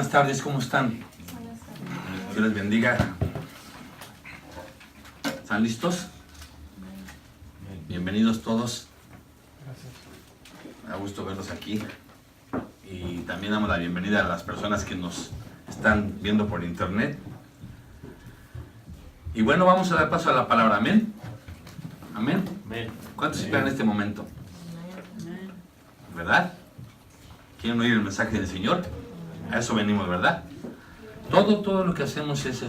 Buenas tardes, ¿cómo están? Dios les bendiga. ¿Están listos? Bienvenidos todos. Me da gusto verlos aquí. Y también damos la bienvenida a las personas que nos están viendo por internet. Y bueno, vamos a dar paso a la palabra. Amén. Amén. ¿Cuántos esperan este momento? ¿Verdad? ¿Quieren oír el mensaje del Señor? A eso venimos, ¿verdad? Todo lo que hacemos es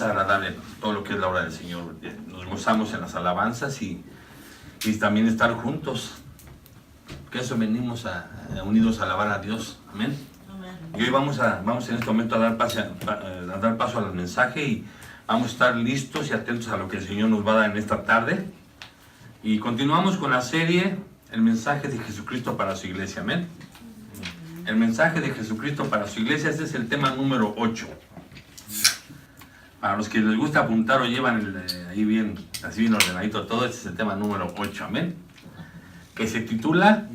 agradable, todo lo que es la obra del Señor. Nos gozamos en las alabanzas y también estar juntos. Que eso venimos unidos a alabar a Dios. Amén. Y hoy vamos en este momento a dar paso al mensaje y vamos a estar listos y atentos a lo que el Señor nos va a dar en esta tarde. Y continuamos con la serie, el mensaje de Jesucristo para su iglesia. Amén. El mensaje de Jesucristo para su iglesia, este es el tema número 8. Para los que les gusta apuntar o llevan ahí bien, así bien ordenadito todo, este es el tema número 8. Amén. Que se titula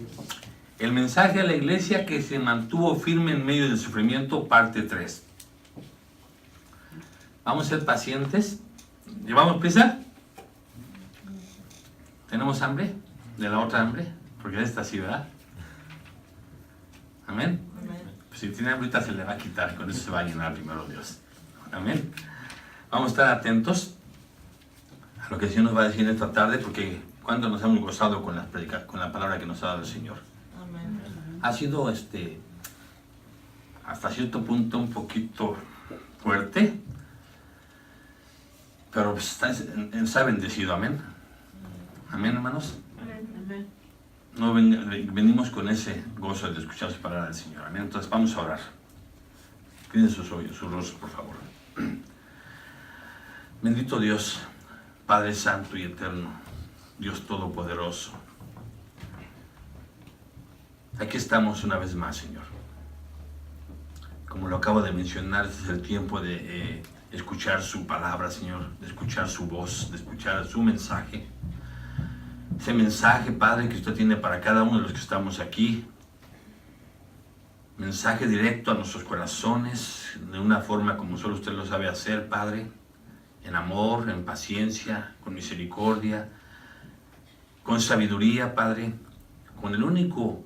El mensaje a la iglesia que se mantuvo firme en medio del sufrimiento, parte 3. Vamos a ser pacientes. ¿Llevamos prisa? ¿Tenemos hambre? ¿De la otra hambre? Porque de esta sí, ¿verdad? Amén. Pues si tiene hambre, ahorita se le va a quitar. Con eso se va a llenar primero Dios. Amén. Vamos a estar atentos a lo que el Señor nos va a decir en esta tarde, porque cuando nos hemos gozado con la palabra que nos ha dado el Señor. Amén. Ha sido hasta cierto punto un poquito fuerte, pero está bendecido. Amén. Amén, hermanos. Amén. No venimos con ese gozo de escuchar su palabra del Señor. Amén. Entonces vamos a orar. Piden sus rostros, por favor. Bendito Dios, Padre Santo y Eterno, Dios Todopoderoso. Aquí estamos una vez más, Señor. Como lo acabo de mencionar, este es el tiempo de escuchar su palabra, Señor, de escuchar su voz, de escuchar su mensaje. Ese mensaje, Padre, que usted tiene para cada uno de los que estamos aquí. Mensaje directo a nuestros corazones, de una forma como solo usted lo sabe hacer, Padre. En amor, en paciencia, con misericordia, con sabiduría, Padre. Con el único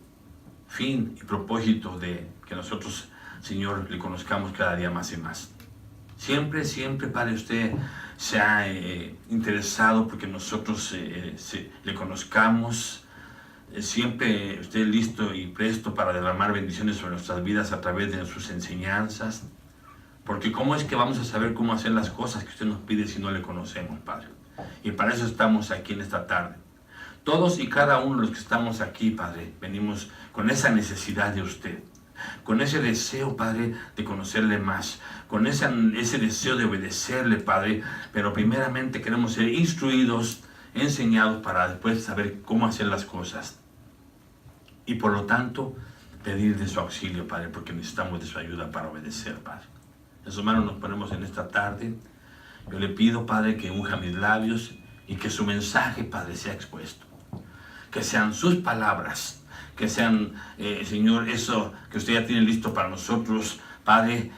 fin y propósito de que nosotros, Señor, le conozcamos cada día más y más. Siempre, Padre, usted se ha interesado porque nosotros le conozcamos. Siempre usted listo y presto para derramar bendiciones sobre nuestras vidas a través de sus enseñanzas. Porque ¿cómo es que vamos a saber cómo hacer las cosas que usted nos pide si no le conocemos, Padre? Y para eso estamos aquí en esta tarde. Todos y cada uno de los que estamos aquí, Padre, venimos con esa necesidad de usted. Con ese deseo, Padre, de conocerle más, con ese deseo de obedecerle, Padre, pero primeramente queremos ser instruidos, enseñados para después saber cómo hacer las cosas. Y por lo tanto, pedir de su auxilio, Padre, porque necesitamos de su ayuda para obedecer, Padre. En sus manos nos ponemos en esta tarde. Yo le pido, Padre, que unja mis labios y que su mensaje, Padre, sea expuesto. Que sean sus palabras, que sean, Señor, eso que usted ya tiene listo para nosotros, Padre,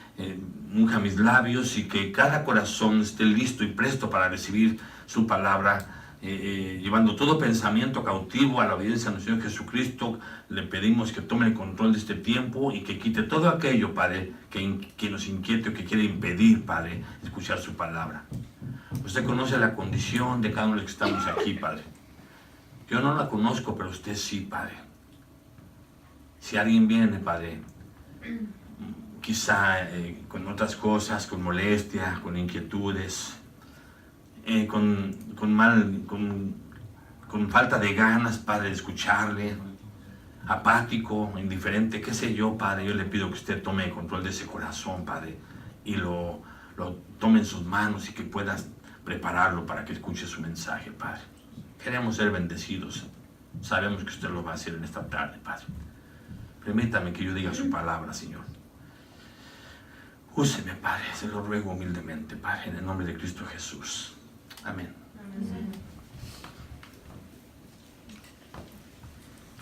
unja mis labios y que cada corazón esté listo y presto para recibir su palabra, llevando todo pensamiento cautivo a la obediencia de nuestro Señor Jesucristo. Le pedimos que tome el control de este tiempo y que quite todo aquello, Padre, que nos inquiete o que quiere impedir, Padre, escuchar su palabra. Usted conoce la condición de cada uno de los que estamos aquí, Padre. Yo no la conozco, pero usted sí, Padre. Si alguien viene, Padre, quizá con otras cosas, con molestia, con inquietudes, con falta de ganas, Padre, de escucharle, apático, indiferente, qué sé yo, Padre, yo le pido que usted tome el control de ese corazón, Padre, y lo tome en sus manos y que puedas prepararlo para que escuche su mensaje, Padre. Queremos ser bendecidos. Sabemos que usted lo va a hacer en esta tarde, Padre. Permítame que yo diga su palabra, Señor. Úseme, Padre, se lo ruego humildemente, Padre, en el nombre de Cristo Jesús. Amén. Amén.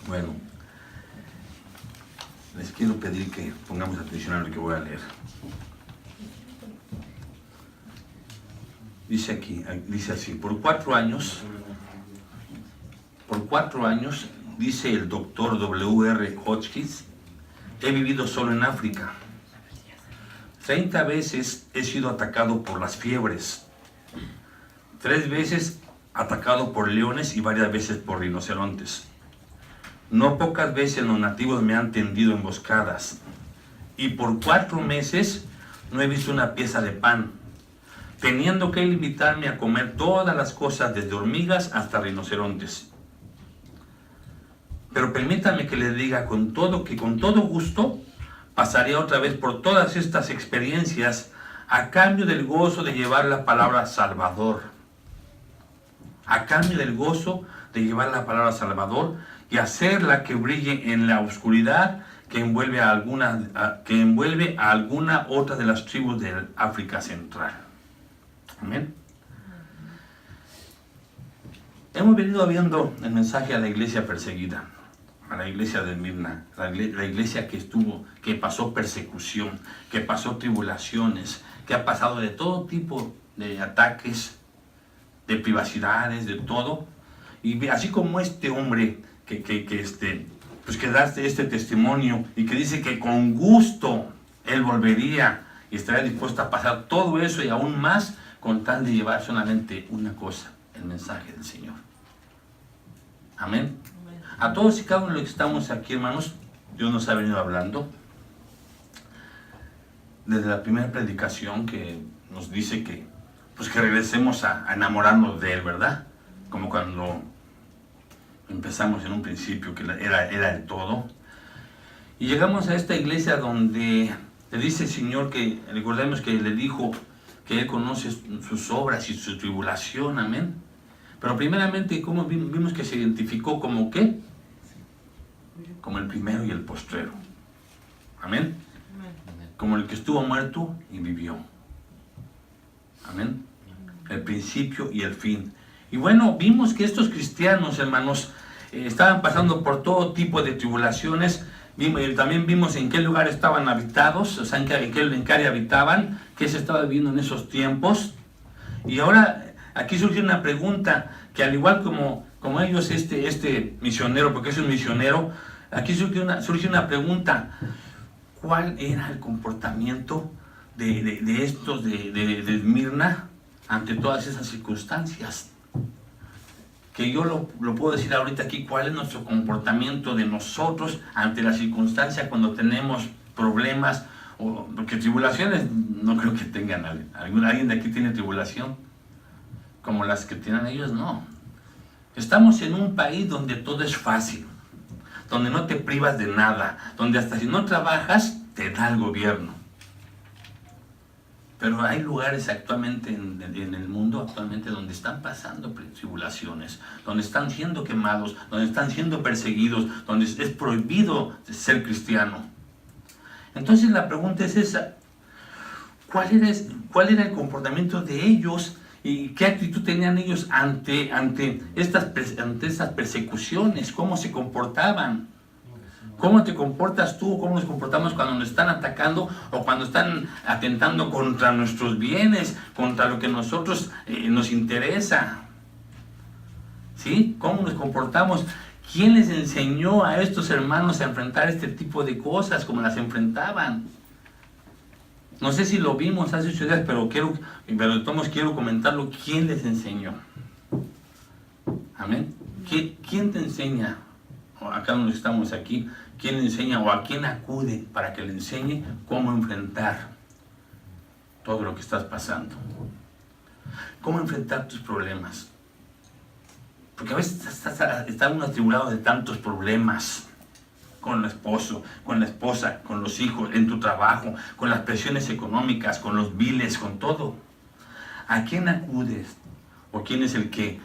Bueno, les quiero pedir que pongamos atención a lo que voy a leer. Dice aquí, dice así, por 4 años, dice el doctor W.R. Hotchkiss, he vivido solo en África. 30 veces he sido atacado por las fiebres, 3 veces atacado por leones y varias veces por rinocerontes. No pocas veces los nativos me han tendido emboscadas y por 4 meses no he visto una pieza de pan, teniendo que limitarme a comer todas las cosas desde hormigas hasta rinocerontes. Pero permítame que le diga con todo gusto pasaría otra vez por todas estas experiencias a cambio del gozo de llevar la palabra Salvador. A cambio del gozo de llevar la palabra Salvador y hacerla que brille en la oscuridad que envuelve a alguna otra de las tribus del África Central. Amén. Hemos venido viendo el mensaje a la iglesia perseguida, a la iglesia de Mirna, la iglesia que pasó persecución, que pasó tribulaciones, que ha pasado de todo tipo de ataques, de privacidades, de todo. Y así como este hombre que da este testimonio y que dice que con gusto él volvería y estaría dispuesto a pasar todo eso y aún más con tal de llevar solamente una cosa, el mensaje del Señor. Amén. A todos y cada uno de los que estamos aquí, hermanos, Dios nos ha venido hablando desde la primera predicación que nos dice que regresemos a enamorarnos de Él, ¿verdad? Como cuando empezamos en un principio, que era el todo. Y llegamos a esta iglesia donde le dice el Señor que, recordemos que le dijo que Él conoce sus obras y su tribulación, amén. Pero primeramente, ¿cómo vimos que se identificó como qué? Como el primero y el postrero. Amén. Como el que estuvo muerto y vivió. Amén. El principio y el fin. Y bueno, vimos que estos cristianos, hermanos, estaban pasando por todo tipo de tribulaciones. También vimos en qué lugar estaban habitados, o sea, en qué área habitaban, qué se estaba viviendo en esos tiempos. Y ahora aquí surge una pregunta que, al igual como ellos, este misionero, porque es un misionero, aquí surge una pregunta: ¿cuál era el comportamiento de estos de Esmirna ante todas esas circunstancias? Que yo lo puedo decir ahorita aquí, ¿cuál es nuestro comportamiento de nosotros ante las circunstancias cuando tenemos problemas? Porque tribulaciones no creo que tengan alguien de aquí tiene tribulación como las que tienen ellos, no. Estamos en un país donde todo es fácil, donde no te privas de nada, donde hasta si no trabajas te da el gobierno. Pero hay lugares actualmente en el mundo donde están pasando tribulaciones, donde están siendo quemados, donde están siendo perseguidos, donde es prohibido ser cristiano. Entonces la pregunta es esa: ¿cuál era el comportamiento de ellos y qué actitud tenían ellos ante estas persecuciones? ¿Cómo se comportaban? ¿Cómo te comportas tú? ¿Cómo nos comportamos cuando nos están atacando o cuando están atentando contra nuestros bienes, contra lo que a nosotros nos interesa? ¿Sí? ¿Cómo nos comportamos? ¿Quién les enseñó a estos hermanos a enfrentar este tipo de cosas como las enfrentaban? No sé si lo vimos hace 8 días, pero de todos quiero comentarlo. ¿Quién les enseñó? Amén. ¿Quién te enseña? Acá donde estamos aquí, ¿quién le enseña o a quién acude para que le enseñe cómo enfrentar todo lo que estás pasando? ¿Cómo enfrentar tus problemas? Porque a veces está uno atribulado de tantos problemas, con el esposo, con la esposa, con los hijos, en tu trabajo, con las presiones económicas, con los biles, con todo. ¿A quién acudes? ¿O quién es el que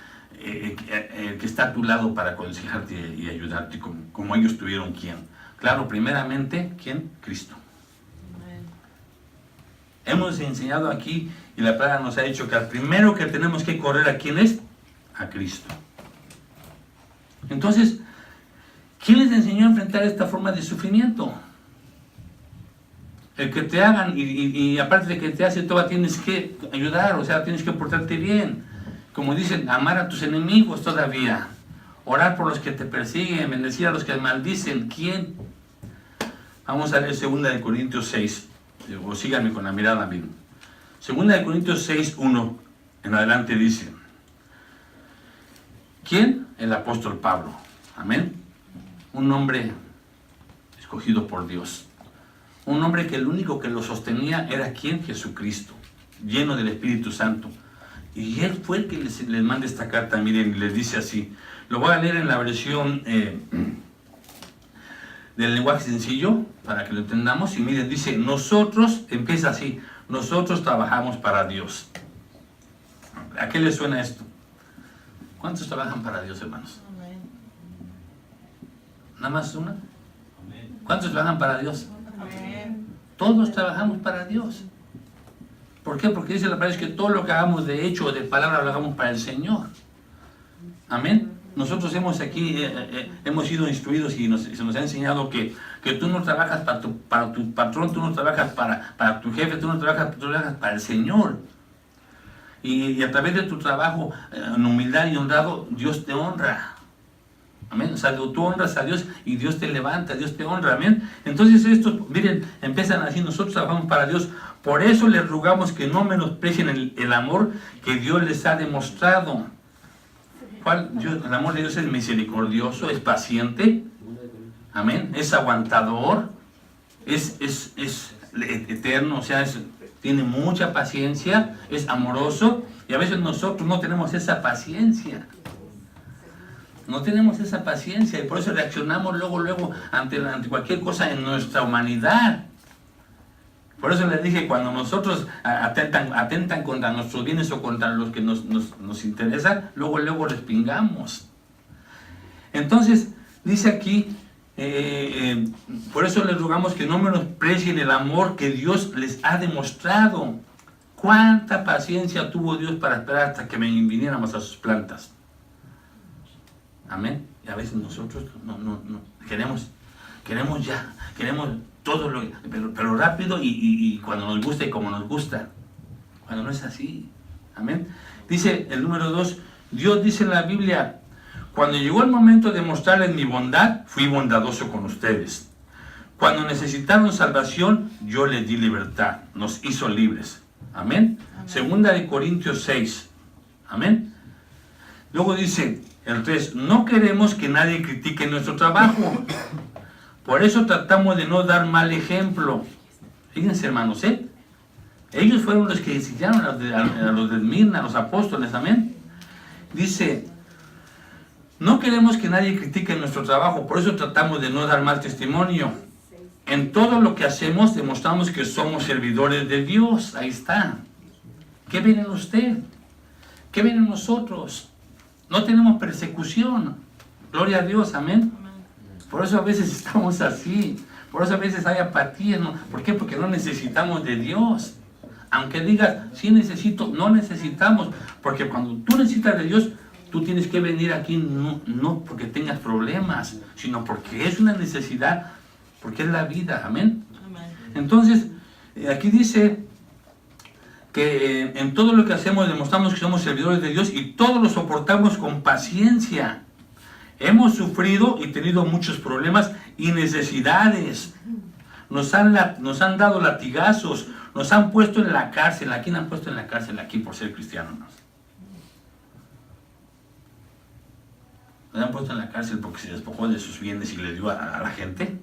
está a tu lado para aconsejarte y ayudarte como ellos tuvieron? ¿Quién? Claro, primeramente, ¿quién? Cristo. Amén. Hemos enseñado aquí y la palabra nos ha dicho que al primero que tenemos que correr, ¿a quién es? A Cristo. Entonces, ¿quién les enseñó a enfrentar esta forma de sufrimiento? El que te hagan, y aparte de que te hacen, todavía tienes que ayudar, o sea, tienes que portarte bien. Como dicen, amar a tus enemigos todavía. Orar por los que te persiguen, bendecir a los que maldicen. ¿Quién? Vamos a leer 2 Corintios 6. O síganme con la mirada mismo. 2 Corintios 6, 1 en adelante dice: ¿quién? El apóstol Pablo. Amén. Un hombre escogido por Dios. Un hombre que el único que lo sostenía era ¿quién? Jesucristo, lleno del Espíritu Santo. Y él fue el que les manda esta carta, miren, y les dice así. Lo voy a leer en la versión del lenguaje sencillo, para que lo entendamos. Y miren, dice, nosotros, empieza así, nosotros trabajamos para Dios. ¿A qué les suena esto? ¿Cuántos trabajan para Dios, hermanos? Amén. ¿Nada más una? ¿Cuántos trabajan para Dios? Amén. Todos trabajamos para Dios. ¿Por qué? Porque dice la palabra que todo lo que hagamos de hecho o de palabra lo hagamos para el Señor. Amén. Nosotros hemos sido instruidos y se nos ha enseñado que tú no trabajas para tu patrón, tú no trabajas para tu jefe, tú trabajas para el Señor. Y a través de tu trabajo en humildad y honrado, Dios te honra. Amén. O sea, tú honras a Dios y Dios te levanta, Dios te honra. Amén. Entonces estos, miren, empiezan así, nosotros trabajamos para Dios. Por eso les rogamos que no menosprecien el amor que Dios les ha demostrado. El amor de Dios es misericordioso, es paciente. Amén. Es aguantador. Es eterno, o sea, tiene mucha paciencia, es amoroso. Y a veces nosotros no tenemos esa paciencia. No tenemos esa paciencia y por eso reaccionamos luego ante cualquier cosa en nuestra humanidad. Por eso les dije, cuando nosotros atentan contra nuestros bienes o contra los que nos interesan, luego respingamos. Entonces, dice aquí, por eso les rogamos que no menosprecien el amor que Dios les ha demostrado. ¿Cuánta paciencia tuvo Dios para esperar hasta que viniéramos a sus plantas? Amén. Y a veces nosotros no queremos todo pero rápido y cuando nos gusta y como nos gusta. Cuando no es así. Amén. Dice el número 2, Dios dice en la Biblia, cuando llegó el momento de mostrarles mi bondad, fui bondadoso con ustedes. Cuando necesitaron salvación, yo les di libertad, nos hizo libres. Amén. Segunda de Corintios 6. Amén. Luego dice el 3, no queremos que nadie critique nuestro trabajo. Por eso tratamos de no dar mal ejemplo. Fíjense, hermanos, ellos fueron los que enseñaron a los de Esmirna, a los apóstoles, amén. Dice, no queremos que nadie critique nuestro trabajo, por eso tratamos de no dar mal testimonio. En todo lo que hacemos demostramos que somos servidores de Dios. Ahí está. ¿Qué ven en usted? ¿Qué ven en nosotros? No tenemos persecución. Gloria a Dios, amén. Por eso a veces estamos así. Por eso a veces hay apatía, ¿no? ¿Por qué? Porque no necesitamos de Dios. Aunque digas, sí necesito, no necesitamos. Porque cuando tú necesitas de Dios, tú tienes que venir aquí no porque tengas problemas, sino porque es una necesidad, porque es la vida, amén. Entonces, aquí dice que en todo lo que hacemos demostramos que somos servidores de Dios y todo lo soportamos con paciencia. Hemos sufrido y tenido muchos problemas y necesidades. Nos han dado latigazos, nos han puesto en la cárcel. ¿A quién han puesto en la cárcel aquí por ser cristianos? ¿Nos han puesto en la cárcel porque se despojó de sus bienes y le dio a la gente?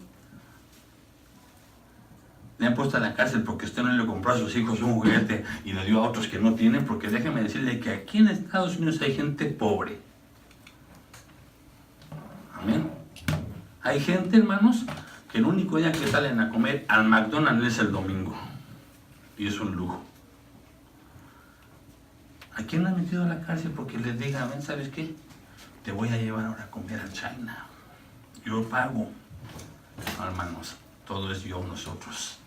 Le han puesto en la cárcel porque usted no le compró a sus hijos un juguete y le dio a otros que no tienen, porque déjeme decirle que aquí en Estados Unidos hay gente pobre. Amén. Hay gente, hermanos, que el único día que salen a comer al McDonald's es el domingo. Y es un lujo. ¿A quién le han metido a la cárcel porque les diga, ven, ¿sabes qué? Te voy a llevar ahora a comer a China. Yo pago. No, hermanos, todo es yo, nosotros.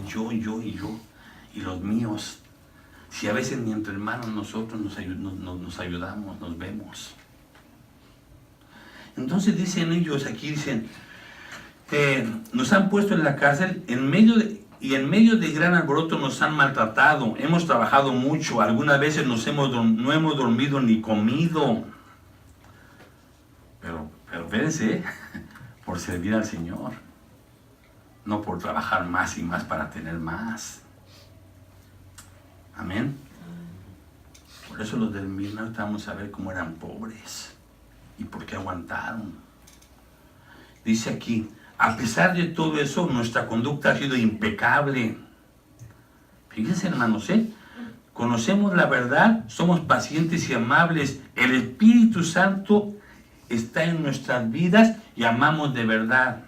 Yo y los míos. Si a veces ni entre hermanos nosotros nos ayudamos, nos vemos. Entonces dicen ellos, aquí dicen, nos han puesto en la cárcel en medio de gran alboroto nos han maltratado. Hemos trabajado mucho. Algunas veces no hemos dormido ni comido. Pero espérense, por servir al Señor. No por trabajar más y más para tener más. Amén. Por eso los del Mirna vamos a ver cómo eran pobres y por qué aguantaron. Dice aquí, a pesar de todo eso, nuestra conducta ha sido impecable. Fíjense, hermanos, conocemos la verdad, somos pacientes y amables. El Espíritu Santo está en nuestras vidas y amamos de verdad.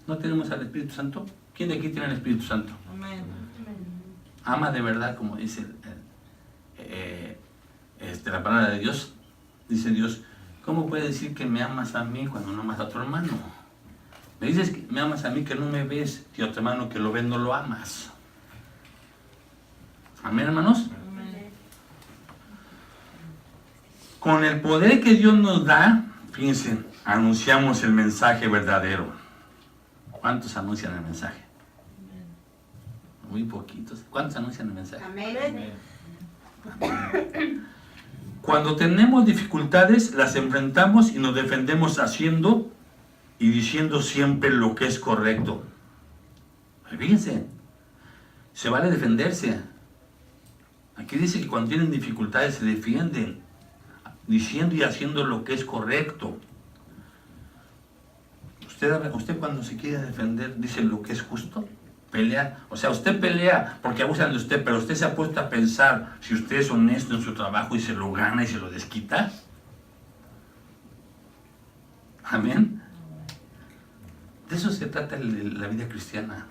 ¿No tenemos al Espíritu Santo? ¿Quién de aquí tiene el Espíritu Santo? Amén. Ama de verdad, como dice la palabra de Dios. Dice Dios, ¿cómo puedes decir que me amas a mí cuando no amas a tu hermano? Me dices que me amas a mí que no me ves, y a tu hermano que lo ves no lo amas. Amén, hermanos. Amén. Con el poder que Dios nos da, fíjense, anunciamos el mensaje verdadero. ¿Cuántos anuncian el mensaje? Muy poquitos. ¿Cuántos anuncian el mensaje? Amén. Cuando tenemos dificultades, las enfrentamos y nos defendemos haciendo y diciendo siempre lo que es correcto. Fíjense, se vale defenderse. Aquí dice que cuando tienen dificultades se defienden, diciendo y haciendo lo que es correcto. Usted cuando se quiere defender dice lo que es justo. Pelea, o sea, usted pelea porque abusan de usted, pero usted se ha puesto a pensar si usted es honesto en su trabajo y se lo gana y se lo desquita. Amén. De eso se trata la vida cristiana,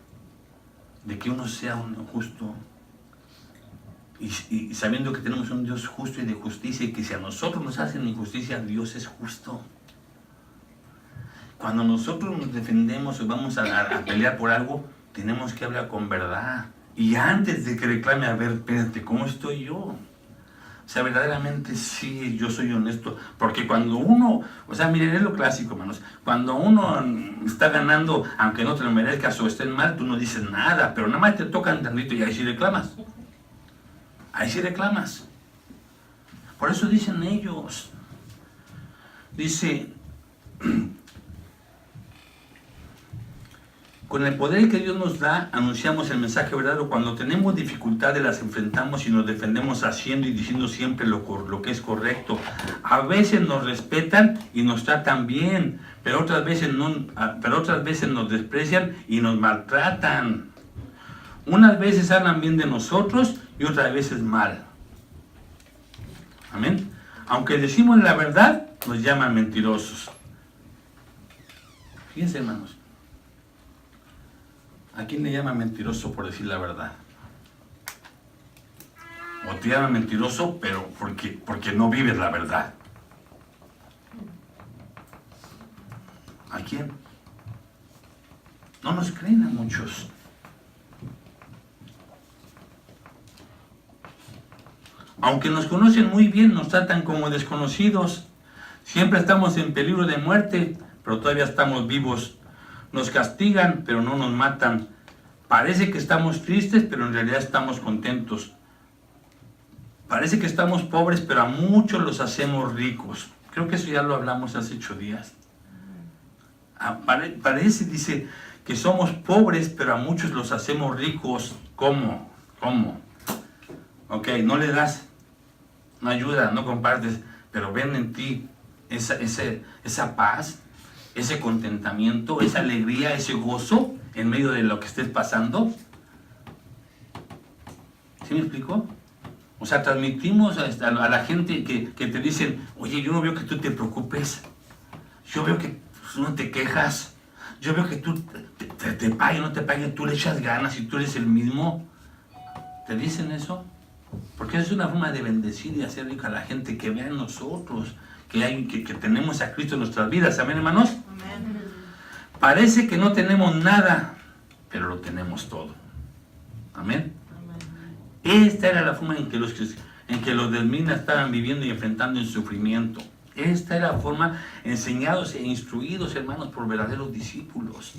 de que uno sea justo y sabiendo que tenemos un Dios justo y de justicia, y que si a nosotros nos hacen injusticia, Dios es justo. Cuando nosotros nos defendemos o vamos a pelear por algo, tenemos que hablar con verdad. Y antes de que reclame, a ver, espérate, ¿cómo estoy yo? O sea, verdaderamente sí, yo soy honesto. Porque cuando uno, o sea, miren, es lo clásico, hermanos. Cuando uno está ganando, aunque no te lo merezcas o estés mal, tú no dices nada. Pero nada más te tocan tantito y ahí sí reclamas. Ahí sí reclamas. Por eso dicen ellos. Dice... Con el poder que Dios nos da, anunciamos el mensaje verdadero. Cuando tenemos dificultades, las enfrentamos y nos defendemos haciendo y diciendo siempre lo que es correcto. A veces nos respetan y nos tratan bien, pero otras veces nos desprecian y nos maltratan. Unas veces hablan bien de nosotros y otras veces mal. Amén. Aunque decimos la verdad, nos llaman mentirosos. Fíjense, hermanos. ¿A quién le llama mentiroso por decir la verdad? O te llama mentiroso, pero porque no vives la verdad. ¿A quién? No nos creen a muchos. Aunque nos conocen muy bien, nos tratan como desconocidos. Siempre estamos en peligro de muerte, pero todavía estamos vivos. Nos castigan, pero no nos matan. Parece que estamos tristes, pero en realidad estamos contentos. Parece que estamos pobres, pero a muchos los hacemos ricos. Creo que eso ya lo hablamos hace 8 días. Parece, dice, que somos pobres, pero a muchos los hacemos ricos. ¿Cómo? Ok, no le das, no ayuda, no compartes, pero ven en ti esa paz, ese contentamiento, esa alegría, ese gozo en medio de lo que estés pasando. ¿Sí me explico? O sea, transmitimos a la gente que te dicen, oye, yo no veo que tú te preocupes, yo veo que tú no te quejas, yo veo que tú te pague, no te pague, tú le echas ganas y tú eres el mismo. ¿Te dicen eso? Porque eso es una forma de bendecir y hacer rica a la gente, que vea en nosotros que tenemos a Cristo en nuestras vidas. ¿Amén, hermanos? Amén. Parece que no tenemos nada, pero lo tenemos todo. Amén. Esta era la forma en que los del Mirna estaban viviendo y enfrentando el sufrimiento. Esta era la forma, enseñados e instruidos, hermanos, por verdaderos discípulos.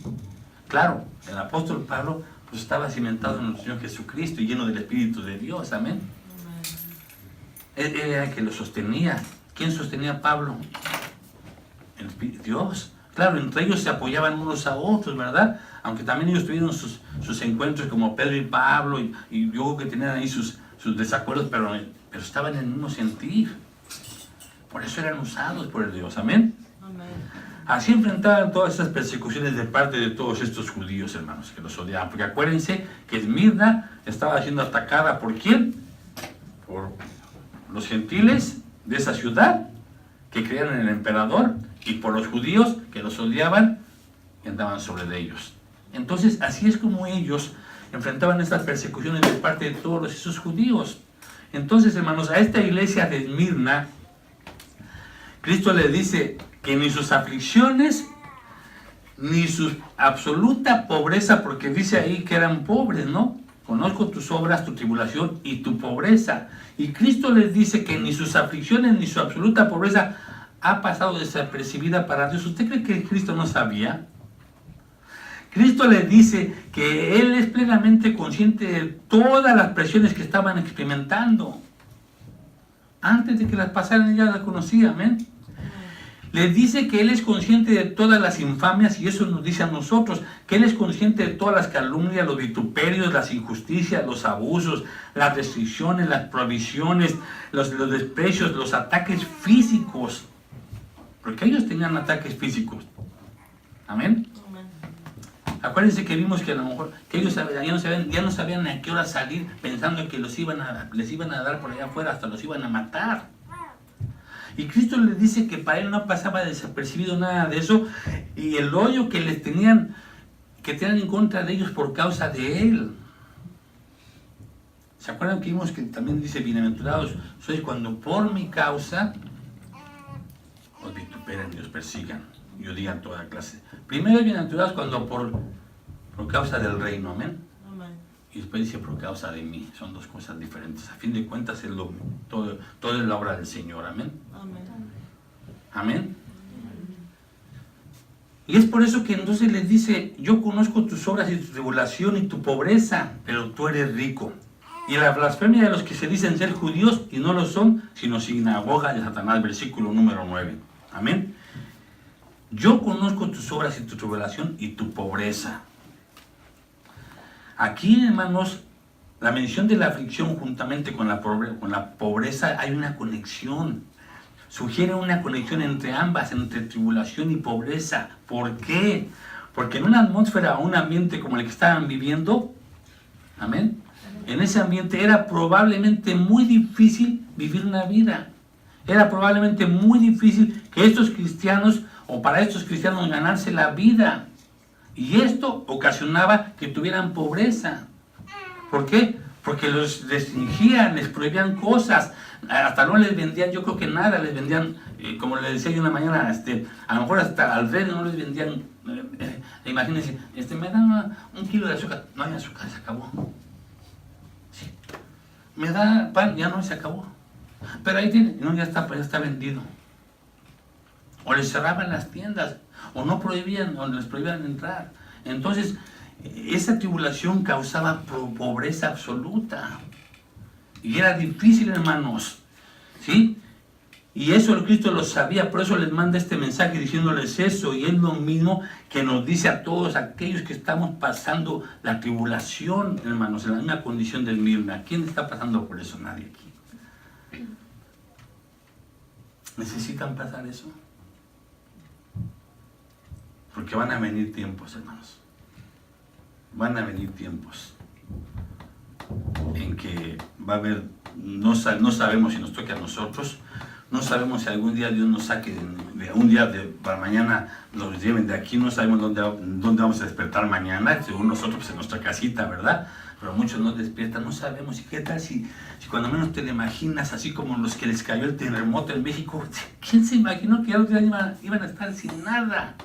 Claro, el apóstol Pablo pues estaba cimentado en el Señor Jesucristo y lleno del Espíritu de Dios, amén. Él era el que lo sostenía. ¿Quién sostenía a Pablo? Dios. Claro, entre ellos se apoyaban unos a otros, ¿verdad? Aunque también ellos tuvieron sus encuentros como Pedro y Pablo, y yo creo que tenían ahí sus desacuerdos, pero estaban en el mismo sentir. Por eso eran usados por el Dios, amén. Así enfrentaban todas esas persecuciones de parte de todos estos judíos, hermanos, que los odiaban. Porque acuérdense que Esmirna estaba siendo atacada ¿por quién? Por los gentiles de esa ciudad que creían en el emperador y por los judíos que los odiaban y andaban sobre de ellos. Entonces, así es como ellos enfrentaban estas persecuciones de parte de todos esos judíos. Entonces, hermanos, a esta iglesia de Esmirna, Cristo le dice que ni sus aflicciones, ni su absoluta pobreza, porque dice ahí que eran pobres, ¿no? Conozco tus obras, tu tribulación y tu pobreza. Y Cristo les dice que ni sus aflicciones, ni su absoluta pobreza ha pasado desapercibida para Dios. ¿Usted cree que Cristo no sabía? Cristo les dice que Él es plenamente consciente de todas las presiones que estaban experimentando. Antes de que las pasaran, ya las conocía, amén. Les dice que Él es consciente de todas las infamias, y eso nos dice a nosotros, que Él es consciente de todas las calumnias, los vituperios, las injusticias, los abusos, las restricciones, las prohibiciones, los desprecios, los ataques físicos. Porque ellos tenían ataques físicos. Amén. Acuérdense que vimos que a lo mejor que ellos ya no sabían a qué hora salir, pensando que les iban a dar por allá afuera, hasta los iban a matar. Y Cristo les dice que para Él no pasaba desapercibido nada de eso, y el odio que les tenían en contra de ellos por causa de Él. ¿Se acuerdan que vimos que también dice, bienaventurados sois cuando por mi causa os vituperen y os persigan y os digan toda clase? Primero, bienaventurados cuando por causa del reino, amén. Y después dice por causa de mí. Son dos cosas diferentes. A fin de cuentas, todo es la obra del Señor, amén. Amén. Y es por eso que entonces les dice, yo conozco tus obras y tu tribulación y tu pobreza, pero tú eres rico. Y la blasfemia de los que se dicen ser judíos y no lo son, sino sinagoga de Satanás, versículo número 9. Amén. Yo conozco tus obras y tu tribulación y tu pobreza. Aquí, hermanos, la mención de la aflicción juntamente con la pobreza hay una conexión. Sugiere una conexión entre ambas, entre tribulación y pobreza. ¿Por qué? Porque en una atmósfera o un ambiente como el que estaban viviendo, amén, en ese ambiente era probablemente muy difícil vivir una vida. Era probablemente muy difícil que estos cristianos, o para estos cristianos, ganarse la vida. Y esto ocasionaba que tuvieran pobreza. ¿Por qué? Porque los restringían, les prohibían cosas, hasta no les vendían, yo creo que nada, les vendían, como les decía yo una mañana, a lo mejor hasta al rey no les vendían, imagínense, me dan un kilo de azúcar, no hay azúcar, se acabó. Sí. Me da pan, ya no, se acabó. Pero ahí tiene, no, ya está vendido. O les cerraban las tiendas, o no prohibían, o les prohibían entrar. Entonces, esa tribulación causaba pobreza absoluta. Y era difícil, hermanos. ¿Sí? Y eso el Cristo lo sabía, por eso les manda este mensaje diciéndoles eso. Y es lo mismo que nos dice a todos aquellos que estamos pasando la tribulación, hermanos, en la misma condición del Esmirna. ¿Quién está pasando por eso? Nadie aquí. ¿Necesitan pasar eso? Porque van a venir tiempos, hermanos. Van a venir tiempos en que va a haber, no sabemos si nos toque a nosotros, no sabemos si algún día Dios nos saque, para mañana nos lleven de aquí, no sabemos dónde vamos a despertar mañana, según nosotros pues en nuestra casita, ¿verdad? Pero muchos no despiertan, no sabemos. ¿Y qué tal si cuando menos te lo imaginas, así como los que les cayó el terremoto en México? ¿Quién se imaginó que otro día iban a estar sin nada?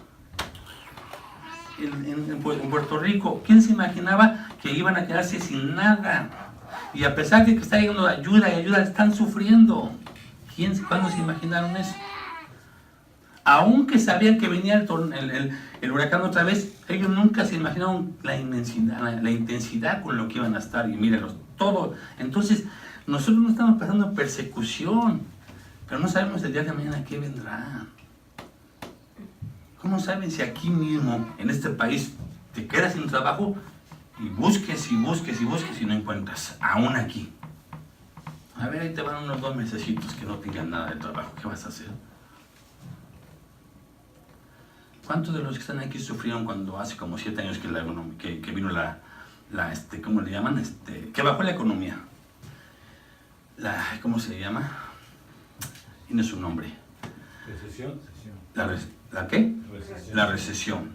En Puerto Rico, ¿quién se imaginaba que iban a quedarse sin nada? Y a pesar de que está llegando ayuda y ayuda, están sufriendo. ¿Cuándo se imaginaron eso? Aunque sabían que venía el huracán otra vez, ellos nunca se imaginaron la inmensidad, la intensidad con lo que iban a estar. Y mírenlos, todo. Entonces, nosotros no estamos pasando persecución, pero no sabemos el día de mañana qué vendrá. ¿Cómo saben si aquí mismo, en este país, te quedas sin trabajo y busques y busques y busques y no encuentras? Aún aquí. A ver, ahí te van unos 2 mesecitos que no tengan nada de trabajo. ¿Qué vas a hacer? ¿Cuántos de los que están aquí sufrieron cuando hace como 7 años que vino ¿cómo le llaman? Que bajó la economía. ¿Cómo se llama? Tiene su nombre. Recesión. ¿La qué? Recesión. La recesión.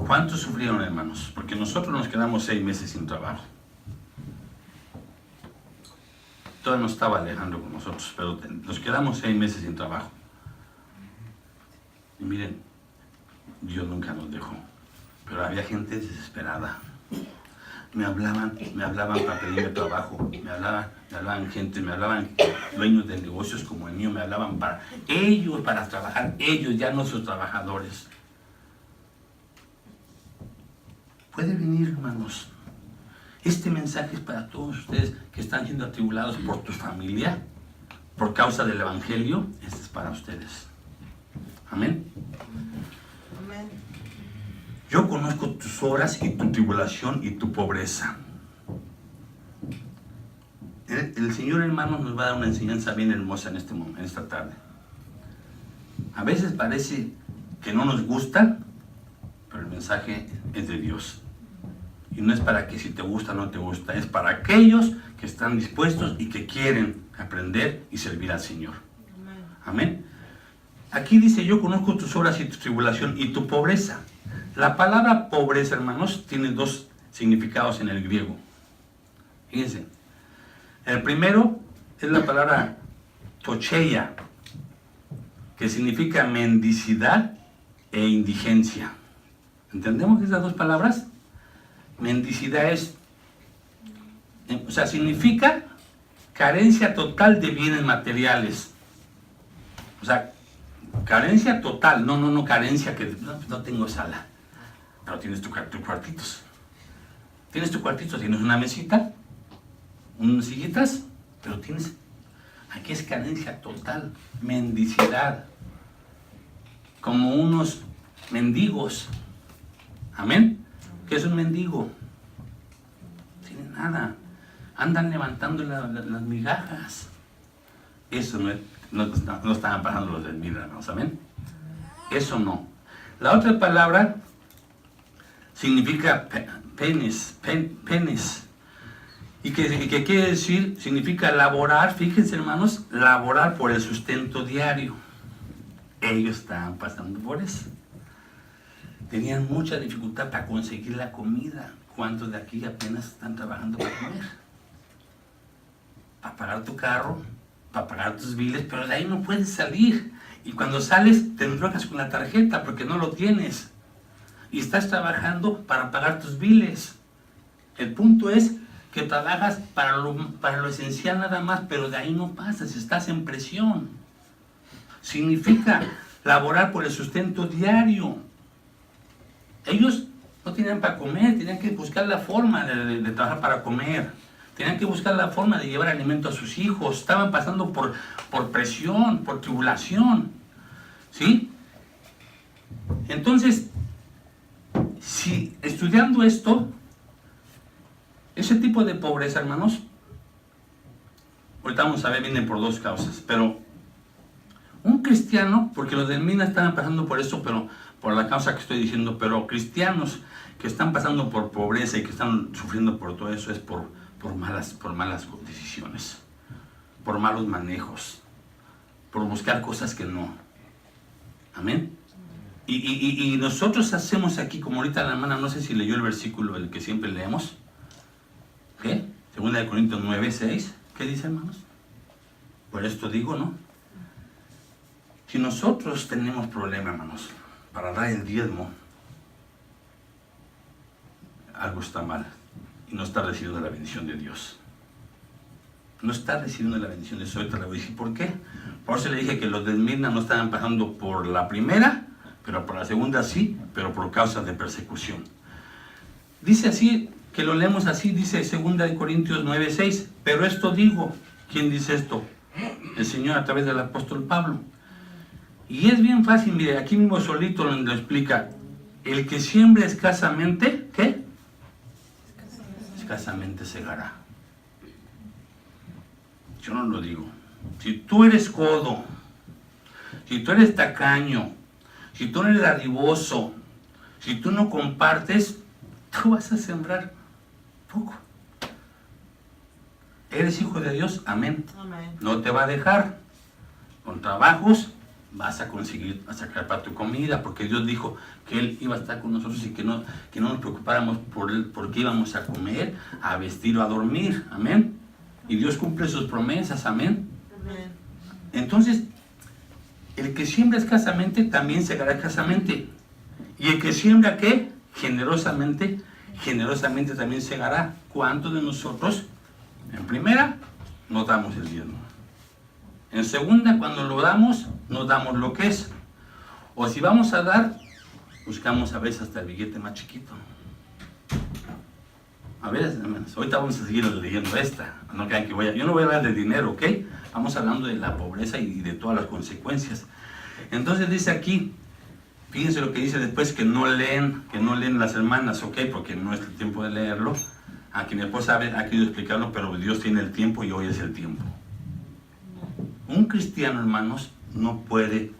¿Cuántos sufrieron, hermanos? Porque nosotros nos quedamos 6 meses sin trabajo. Todavía no estaba Alejandro con nosotros, pero nos quedamos 6 meses sin trabajo. Y miren, Dios nunca nos dejó, pero había gente desesperada. Me hablaban para pedirme trabajo, me hablaban gente, me hablaban dueños de negocios como el mío, me hablaban para trabajar, ellos, ya no sus trabajadores. Puede venir, hermanos. Este mensaje es para todos ustedes que están siendo atribulados por tu familia, por causa del Evangelio. Este es para ustedes. Amén. Amén. Yo conozco tus obras y tu tribulación y tu pobreza. El Señor, hermanos, nos va a dar una enseñanza bien hermosa en esta tarde. A veces parece que no nos gusta, pero el mensaje es de Dios. Y no es para que si te gusta o no te gusta, es para aquellos que están dispuestos y que quieren aprender y servir al Señor. Amén. Aquí dice, yo conozco tus obras y tu tribulación y tu pobreza. La palabra pobreza, hermanos, tiene 2 significados en el griego. Fíjense. El primero es la palabra tocheia, que significa mendicidad e indigencia. ¿Entendemos esas 2 palabras? Mendicidad significa carencia total de bienes materiales. O sea, carencia total, no carencia que no tengo sala, pero tienes tus cuartitos. Tienes tu cuartito, tienes una mesita, unas sillitas, pero aquí es carencia total, mendicidad, como unos mendigos. Amén. ¿Qué es un mendigo? No tiene nada, andan levantando las migajas. Eso no estaban pasando los del milagro, ¿saben? Eso no. La otra palabra significa penes. ¿Y qué quiere decir? Significa laborar, fíjense, hermanos, laborar por el sustento diario. Ellos estaban pasando por eso. Tenían mucha dificultad para conseguir la comida. ¿Cuántos de aquí apenas están trabajando para comer? Para pagar tu carro, para pagar tus biles, pero de ahí no puedes salir. Y cuando sales te enrocas con la tarjeta porque no lo tienes. Y estás trabajando para pagar tus biles. El punto es que trabajas para lo esencial nada más, pero de ahí no pasas, estás en presión. Significa laborar por el sustento diario. Ellos no tenían para comer, tenían que buscar la forma de trabajar para comer. Tenían que buscar la forma de llevar alimento a sus hijos. Estaban pasando por presión, por tribulación. ¿Sí? Entonces, si estudiando esto, ese tipo de pobreza, hermanos, ahorita vamos a ver, viene por 2 causas. Pero un cristiano, porque los del Mina estaban pasando por eso, pero por la causa que estoy diciendo, pero cristianos que están pasando por pobreza y que están sufriendo por todo eso es por malas decisiones, por malos manejos, por buscar cosas que no. Amén. Y nosotros hacemos aquí, como ahorita la hermana, no sé si leyó el versículo, el que siempre leemos. ¿Qué? Segunda de Corintios 9:6. ¿Qué dice, hermanos? Por esto digo, ¿no? Si nosotros tenemos problema, hermanos, para dar el diezmo, algo está mal y no está recibiendo la bendición de Dios. no está recibiendo la bendición de Dios. Ahorita le voy a decir por qué. Por eso le dije que los de Esmirna no estaban pasando por la primera, pero por la segunda sí, pero por causa de persecución. Dice así, que lo leemos así, dice 2 Corintios 9:6. Pero esto digo, ¿quién dice esto? El Señor a través del apóstol Pablo. Y es bien fácil, mire, aquí mismo solito lo explica. El que siembra escasamente, ¿qué? Escasamente segará. Yo no lo digo. Si tú eres codo, si tú eres tacaño, si tú eres dadivoso, si tú no compartes, tú vas a sembrar poco. ¿Eres hijo de Dios? Amén. Amén. No te va a dejar. Con trabajos vas a conseguir a sacar para tu comida, porque Dios dijo que Él iba a estar con nosotros y que no nos preocupáramos por Él, porque íbamos a comer, a vestir o a dormir. Amén. Y Dios cumple sus promesas. Amén. Amén. Entonces, el que siembra escasamente también segará escasamente. Y el que siembra, ¿qué? Generosamente, generosamente también segará. ¿Cuántos de nosotros, en primera, no damos el diezmo? En segunda, cuando lo damos, no damos lo que es. O si vamos a dar, buscamos a veces hasta el billete más chiquito. A ver, hermanos, ahorita vamos a seguir leyendo esta. No crean que yo no voy a hablar de dinero, ¿ok? Vamos hablando de la pobreza y de todas las consecuencias. Entonces dice aquí, fíjense lo que dice después, que no leen las hermanas, ¿ok? Porque no es el tiempo de leerlo. Aquí mi esposa ha querido explicarlo, pero Dios tiene el tiempo y hoy es el tiempo. Un cristiano, hermanos, no puede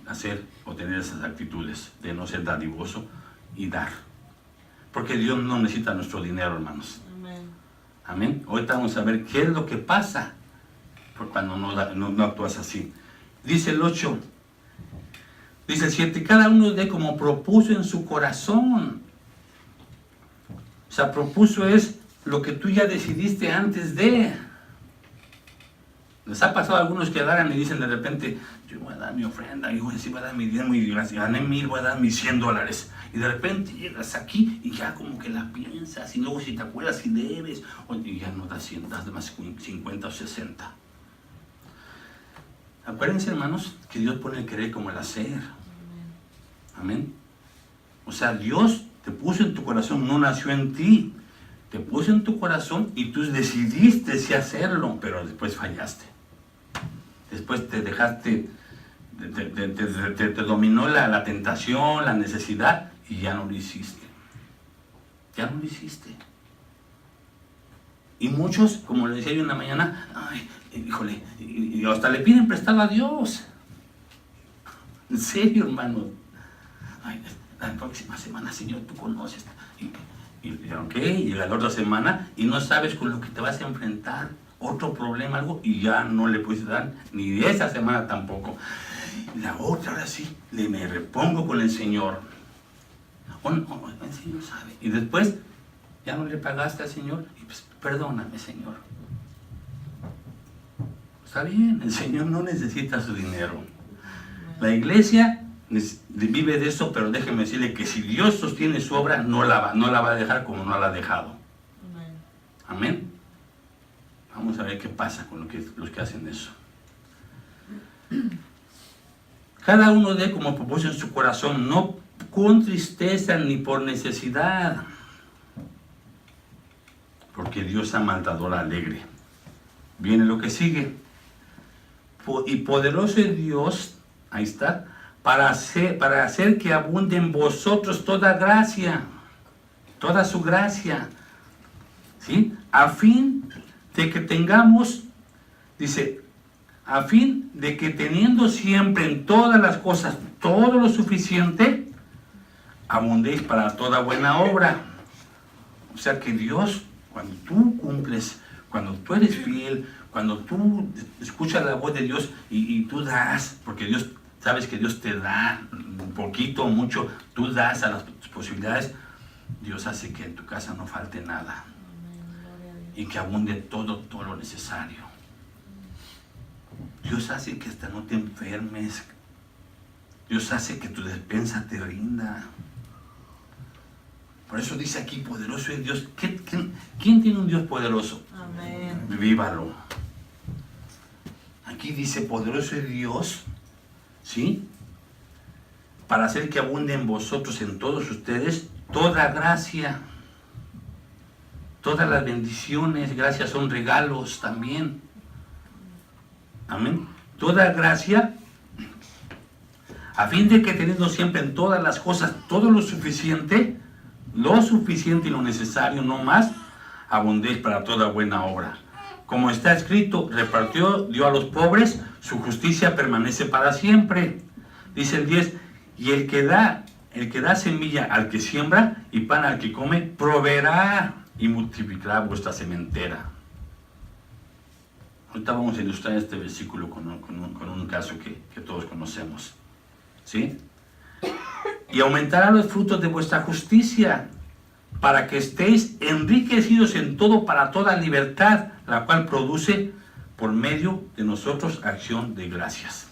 hacer o tener esas actitudes de no ser dadivoso y dar. Porque Dios no necesita nuestro dinero, hermanos. Amén. Amén. Ahorita vamos a ver qué es lo que pasa por cuando no actúas así. Dice el 8. Dice el 7. Cada uno dé como propuso en su corazón. O sea, propuso es lo que tú ya decidiste antes de. Les ha pasado a algunos que agarran y dicen de repente, yo voy a dar mi ofrenda, yo voy a dar mi diezmo y gané 1,000, voy a dar mis $100. Y de repente llegas aquí y ya como que la piensas, y luego si te acuerdas si debes, y ya no das 100, das más 50 o 60. Acuérdense, hermanos, que Dios pone el querer como el hacer. Amén. O sea, Dios te puso en tu corazón, no nació en ti. Te puso en tu corazón y tú decidiste si hacerlo, pero después fallaste. Después te dejaste, te dominó la tentación, la necesidad, y ya no lo hiciste. Ya no lo hiciste. Y muchos, como le decía yo en la mañana, ay, híjole, y hasta le piden prestado a Dios. En serio, hermano. Ay, la próxima semana, Señor, tú conoces. Y ok, llega la otra semana y no sabes con lo que te vas a enfrentar. Otro problema, algo, y ya no le puedes dar, ni de esa semana tampoco. La otra, ahora sí, me repongo con el Señor. El Señor sabe. Y después, ya no le pagaste al Señor, y pues, perdóname, Señor. Está bien, el Señor no necesita su dinero. La iglesia vive de eso, pero déjeme decirle que si Dios sostiene su obra, no la va a dejar como no la ha dejado. Amén. Vamos a ver qué pasa con los que hacen eso. Cada uno dé como propósito en su corazón, no con tristeza ni por necesidad, porque Dios ama al dador alegre. Viene lo que sigue. Y poderoso es Dios, ahí está, para hacer que abunde en vosotros toda gracia, toda su gracia, ¿sí? A fin de que tengamos, dice, a fin de que teniendo siempre en todas las cosas todo lo suficiente, abundéis para toda buena obra. O sea que Dios, cuando tú cumples, cuando tú eres fiel, cuando tú escuchas la voz de Dios y tú das, porque Dios, sabes que Dios te da un poquito o mucho, tú das a las posibilidades, Dios hace que en tu casa no falte nada. Y que abunde todo lo necesario. Dios hace que hasta no te enfermes. Dios hace que tu despensa te rinda. Por eso dice aquí, poderoso es Dios. ¿Quién tiene un Dios poderoso? Amén. Vívalo. aquí dice, poderoso es Dios, ¿sí? Para hacer que abunde en vosotros, en todos ustedes, toda gracia, todas las bendiciones. Gracias son regalos también. Amén. Toda gracia, a fin de que teniendo siempre en todas las cosas todo lo suficiente y lo necesario, no más, abundéis para toda buena obra. Como está escrito, repartió, dio a los pobres, su justicia permanece para siempre. Dice el 10, y el que da semilla al que siembra y pan al que come, proveerá y multiplicará vuestra sementera. Ahorita vamos a ilustrar este versículo con un caso que todos conocemos. ¿Sí? Y aumentará los frutos de vuestra justicia, para que estéis enriquecidos en todo para toda libertad, la cual produce por medio de nosotros acción de gracias.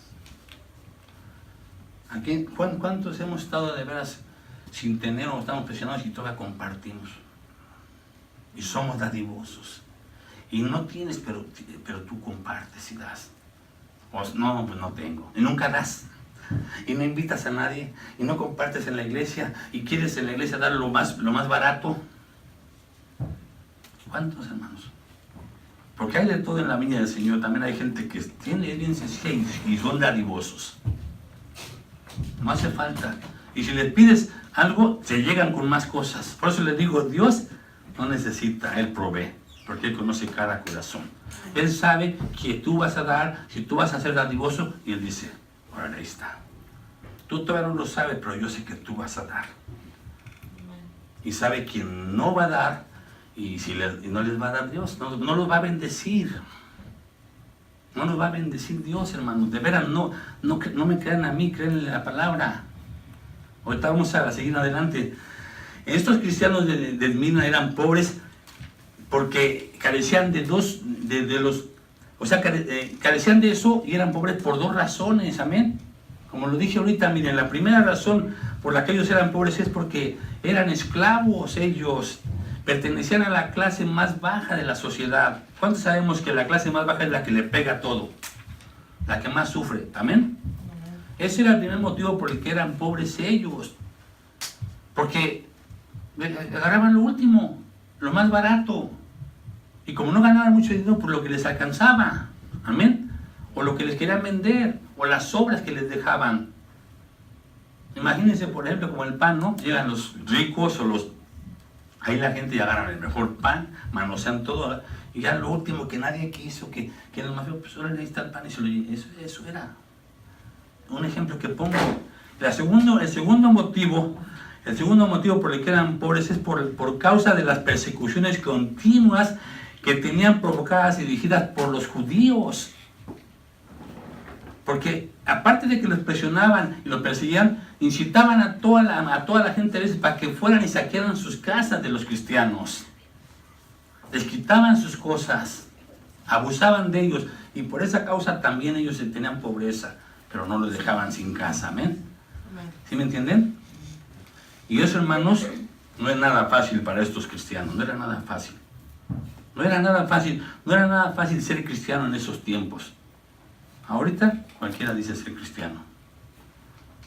Aquí, ¿cuántos hemos estado de veras sin tener o estamos presionados y todavía compartimos? Y somos dadivosos. Y no tienes, pero tú compartes y das. Pues no tengo. Y nunca das. Y no invitas a nadie. Y no compartes en la iglesia. Y quieres en la iglesia dar lo más barato. ¿Cuántos, hermanos? Porque hay de todo en la viña del Señor. También hay gente que tiene bien sencilla y son dadivosos. No hace falta. Y si le pides algo, se llegan con más cosas. Por eso les digo, Dios no necesita, Él provee. Porque Él conoce cada corazón. Él sabe que tú vas a dar, si tú vas a ser dadivoso, y Él dice, ahora ahí está. Tú todavía no lo sabes, pero yo sé que tú vas a dar. Y sabe quién no va a dar, y no les va a dar Dios, no los va a bendecir. No nos va a bendecir Dios, hermanos. De veras, no me crean a mí, creen en la palabra. Ahorita vamos a seguir adelante. Estos cristianos de Esmirna eran pobres porque carecían carecían de eso y eran pobres por dos razones, amén. Como lo dije ahorita, miren, la primera razón por la que ellos eran pobres es porque eran esclavos ellos. Pertenecían a la clase más baja de la sociedad. ¿Cuántos sabemos que la clase más baja es la que le pega todo? La que más sufre, ¿amén? Ese era el primer motivo por el que eran pobres ellos. Porque agarraban lo último, lo más barato. Y como no ganaban mucho dinero, por lo que les alcanzaba, ¿amén? O lo que les querían vender, o las obras que les dejaban. Imagínense, por ejemplo, como el pan, ¿no? Llegan los ricos o los... Ahí la gente ya agarran el mejor pan, manosean todo, y ya lo último que nadie quiso, que los más feos, pues ahora ahí está el pan y se lo llevan. Eso era un ejemplo que pongo. El segundo motivo por el que eran pobres es por causa de las persecuciones continuas que tenían provocadas y dirigidas por los judíos. Porque aparte de que los presionaban y los perseguían, incitaban a toda la gente a veces para que fueran y saquearan sus casas de los cristianos. Les quitaban sus cosas, abusaban de ellos, y por esa causa también ellos tenían pobreza, pero no los dejaban sin casa, ¿amén? ¿Sí me entienden? Y eso, hermanos, no es nada fácil para estos cristianos, no era nada fácil. No era nada fácil ser cristiano en esos tiempos. Ahorita cualquiera dice ser cristiano.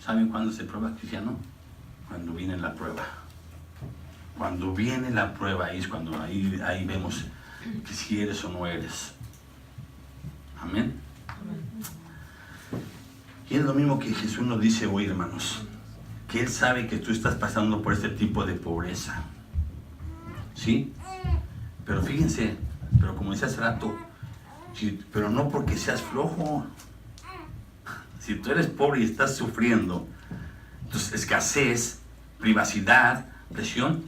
¿Saben cuándo se prueba cristiano? Cuando viene la prueba. Cuando viene la prueba, ahí es cuando ahí vemos que si eres o no eres. Amén. Y es lo mismo que Jesús nos dice hoy, hermanos. Que Él sabe que tú estás pasando por este tipo de pobreza. ¿Sí? Pero fíjense, pero como decía hace rato, pero no porque seas flojo. Si tú eres pobre y estás sufriendo, entonces escasez, privacidad, presión.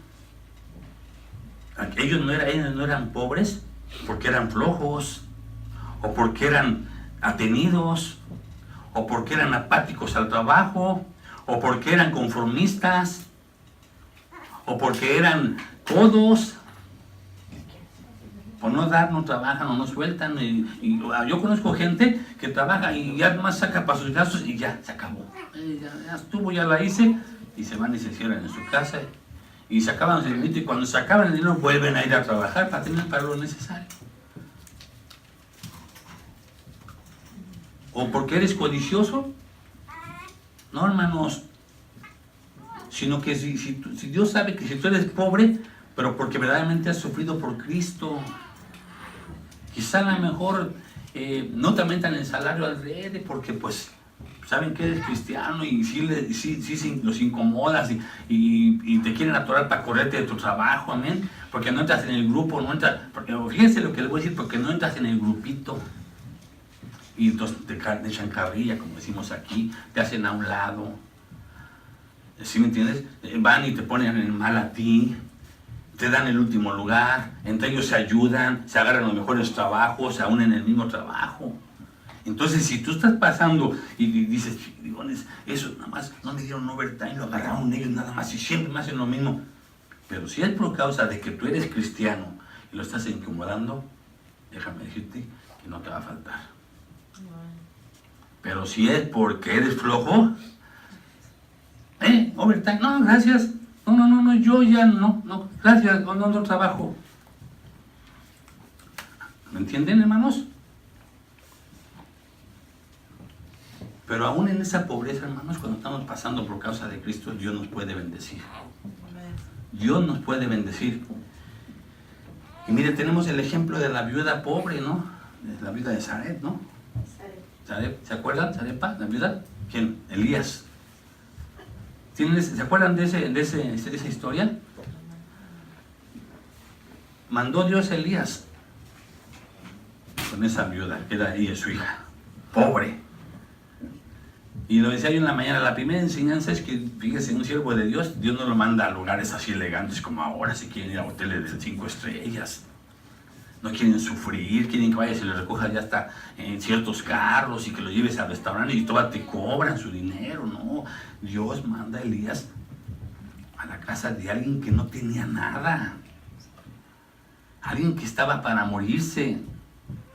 Ellos no eran pobres porque eran flojos, o porque eran atenidos, o porque eran apáticos al trabajo, o porque eran conformistas, o porque eran codos. Por no dar, no trabajan o no sueltan. Y yo conozco gente que trabaja y ya nomás saca para sus gastos y ya se acabó. Ya estuvo, ya la hice, y se van y se cierran en su casa y se acaban el dinero, y cuando se acaban el dinero vuelven a ir a trabajar para tener para lo necesario. ¿O porque eres codicioso? No, hermanos. Sino que si Dios sabe que si tú eres pobre, pero porque verdaderamente has sufrido por Cristo, quizá a lo mejor no te aumentan el salario al revés, porque pues saben que eres cristiano y sí los incomodas y te quieren atorar para correrte de tu trabajo, amén, porque no entras en el grupo, porque fíjense lo que les voy a decir, porque no entras en el grupito. Y entonces te echan carrilla, como decimos aquí, te hacen a un lado. ¿Sí me entiendes? Van y te ponen el mal a ti, te dan el último lugar, entre ellos se ayudan, se agarran los mejores trabajos, se unen en el mismo trabajo. Entonces, si tú estás pasando y dices, eso nada más, no me dieron overtime, lo agarraron ellos nada más y siempre me hacen lo mismo. Pero si es por causa de que tú eres cristiano y lo estás incomodando, déjame decirte que no te va a faltar. Pero si es porque eres flojo, overtime, no, gracias, no, yo ya no, gracias, no trabajo. ¿Me entienden, hermanos? Pero aún en esa pobreza, hermanos, cuando estamos pasando por causa de Cristo, Dios nos puede bendecir. Dios nos puede bendecir. Y mire, tenemos el ejemplo de la viuda pobre, ¿no? La viuda de Sarepta, ¿no? ¿Se acuerdan? ¿Sarepa? ¿La viuda? ¿Quién? Elías. ¿Se acuerdan de esa historia? Mandó Dios a Elías con esa viuda, que era ella, su hija, pobre. Y lo decía yo en la mañana, la primera enseñanza es que, fíjese, un siervo de Dios no lo manda a lugares así elegantes como ahora, si quieren ir a hoteles de 5 estrellas. No quieren sufrir, quieren que vayas y lo recojas ya hasta en ciertos carros y que lo lleves al restaurante y todavía te cobran su dinero, no. Dios manda a Elías a la casa de alguien que no tenía nada. Alguien que estaba para morirse.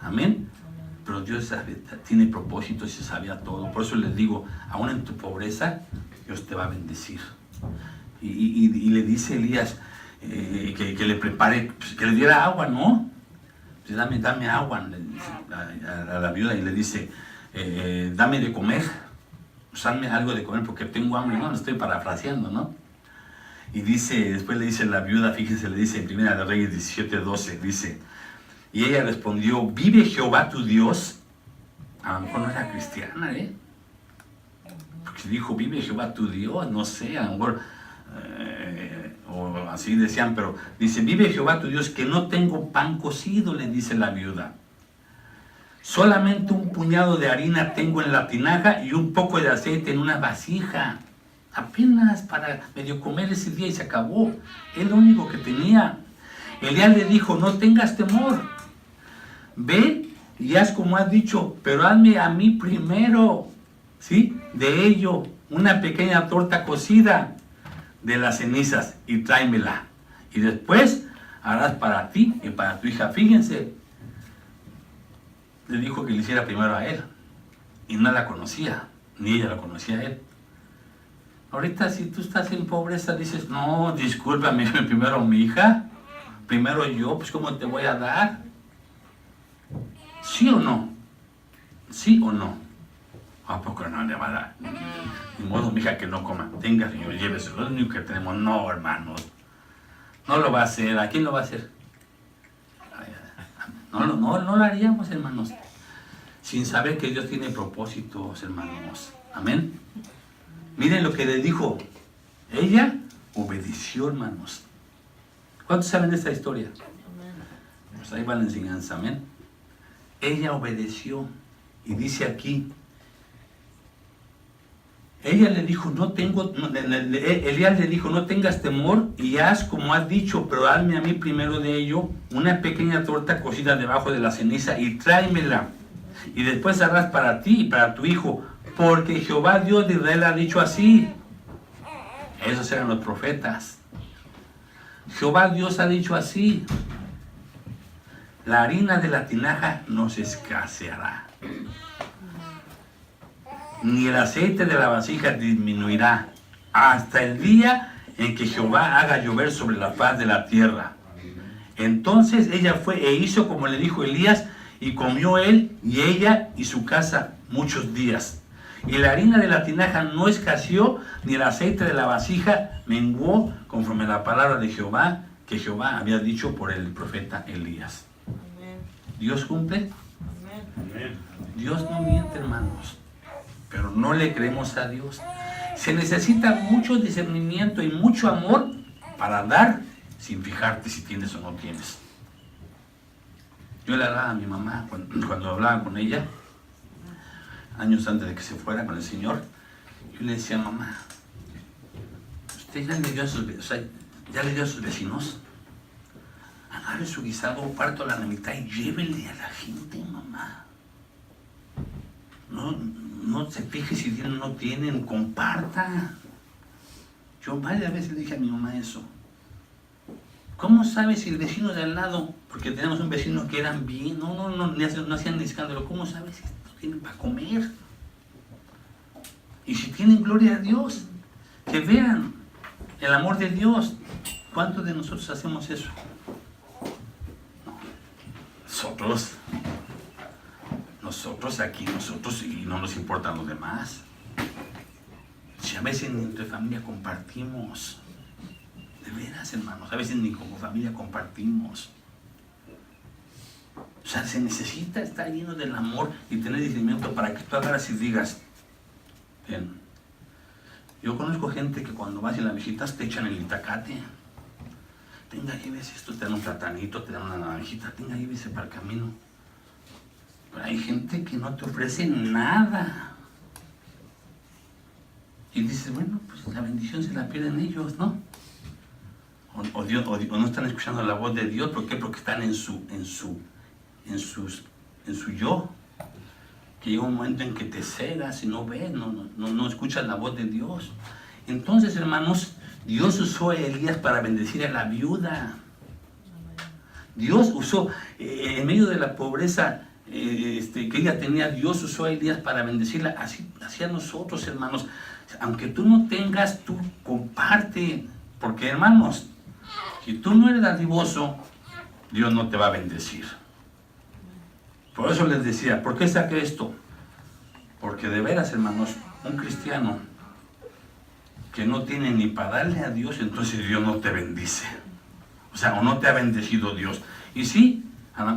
Amén. Pero Dios tiene propósitos y sabía todo. Por eso les digo, aún en tu pobreza, Dios te va a bendecir. Y le dice Elías que le prepare, pues, que le diera agua, ¿no? Pues dame agua a la viuda y le dice, dame de comer, pues dame algo de comer porque tengo hambre, no, lo estoy parafraseando, ¿no? Y dice, después le dice la viuda, fíjense, le dice en Primera de Reyes 17:12, dice, y ella respondió, ¿vive Jehová tu Dios? A lo mejor no era cristiana, porque dijo, vive Jehová tu Dios, no sé, a lo mejor, o así decían, pero dice, vive Jehová tu Dios, que no tengo pan cocido, le dice la viuda. Solamente un puñado de harina tengo en la tinaja y un poco de aceite en una vasija. Apenas para medio comer ese día y se acabó. Es lo único que tenía. Elías le dijo, no tengas temor. Ve y haz como has dicho, pero hazme a mí primero, ¿sí? De ello, una pequeña torta cocida de las cenizas y tráemela. Y después harás para ti y para tu hija. Fíjense, le dijo que le hiciera primero a él. Y no la conocía, ni ella la conocía a él. Ahorita si tú estás en pobreza dices, no, discúlpame, primero mi hija, primero yo, pues ¿cómo te voy a dar? ¿Sí o no? ¿Sí o no? ¿A poco no le va a dar? Ni modo, mi hija, que no coma. Tenga, señor, lléveselo. Es lo único que tenemos. No, hermanos. No lo va a hacer. ¿A quién lo va a hacer? No lo haríamos, hermanos. Sin saber que Dios tiene propósitos, hermanos. Amén. Miren lo que le dijo. Ella obedeció, hermanos. ¿Cuántos saben de esta historia? Pues ahí va la enseñanza, amén. Ella obedeció. Y dice aquí, ella le dijo, Elías le dijo, no tengas temor y haz como has dicho, pero hazme a mí primero de ello una pequeña torta cocida debajo de la ceniza y tráemela. Y después harás para ti y para tu hijo, porque Jehová Dios de Israel ha dicho así. Esos eran los profetas. Jehová Dios ha dicho así. La harina de la tinaja no se escaseará, ni el aceite de la vasija disminuirá, hasta el día en que Jehová haga llover sobre la faz de la tierra. Entonces ella fue e hizo como le dijo Elías, y comió él y ella y su casa muchos días. Y la harina de la tinaja no escaseó, ni el aceite de la vasija menguó, conforme a la palabra de Jehová, que Jehová había dicho por el profeta Elías. Amén. ¿Dios cumple? Amén. Dios no miente, hermanos, pero no le creemos a Dios. Se necesita mucho discernimiento y mucho amor para dar sin fijarte si tienes o no tienes. Yo le hablaba a mi mamá cuando hablaba con ella, años antes de que se fuera con el Señor. Yo le decía: mamá, ¿usted ya le dio a sus vecinos? Agarre su guisado, parto a la mitad y llévenle a la gente, mamá. No se fije si tienen o no tienen, comparta. Yo varias veces le dije a mi mamá eso. ¿Cómo sabes si el vecino de al lado, porque tenemos un vecino que eran bien, no hacían ni escándalo, ¿cómo sabes si tienen para comer? Y si tienen, gloria a Dios, que vean el amor de Dios. ¿Cuántos de nosotros hacemos eso? Nosotros aquí, y no nos importan los demás. Si a veces ni entre familia compartimos, de veras, hermanos, a veces ni como familia compartimos. O sea, se necesita estar lleno del amor y tener discernimiento para que tú agarras y digas: bien. Yo conozco gente que cuando vas y la visitas te echan el itacate. Tenga, llévese esto, te dan un platanito, te dan una naranjita, tenga, llévese para el camino. Pero hay gente que no te ofrece nada. Y dices: bueno, pues la bendición se la pierden ellos, ¿no? O no están escuchando la voz de Dios. ¿Por qué? Porque están en su yo. Que llega un momento en que te cegas y no ves, no escuchas la voz de Dios. Entonces, hermanos, Dios usó a Elías para bendecir a la viuda. Dios usó, en medio de la pobreza que ella tenía, Dios usó a Elías para bendecirla. Así a nosotros, hermanos. Aunque tú no tengas, tú comparte. Porque, hermanos, si tú no eres dadivoso, Dios no te va a bendecir. Por eso les decía: ¿por qué saqué esto? Porque de veras, hermanos, un cristiano que no tiene ni para darle a Dios, entonces Dios no te bendice. O sea, o no te ha bendecido Dios. Y sí,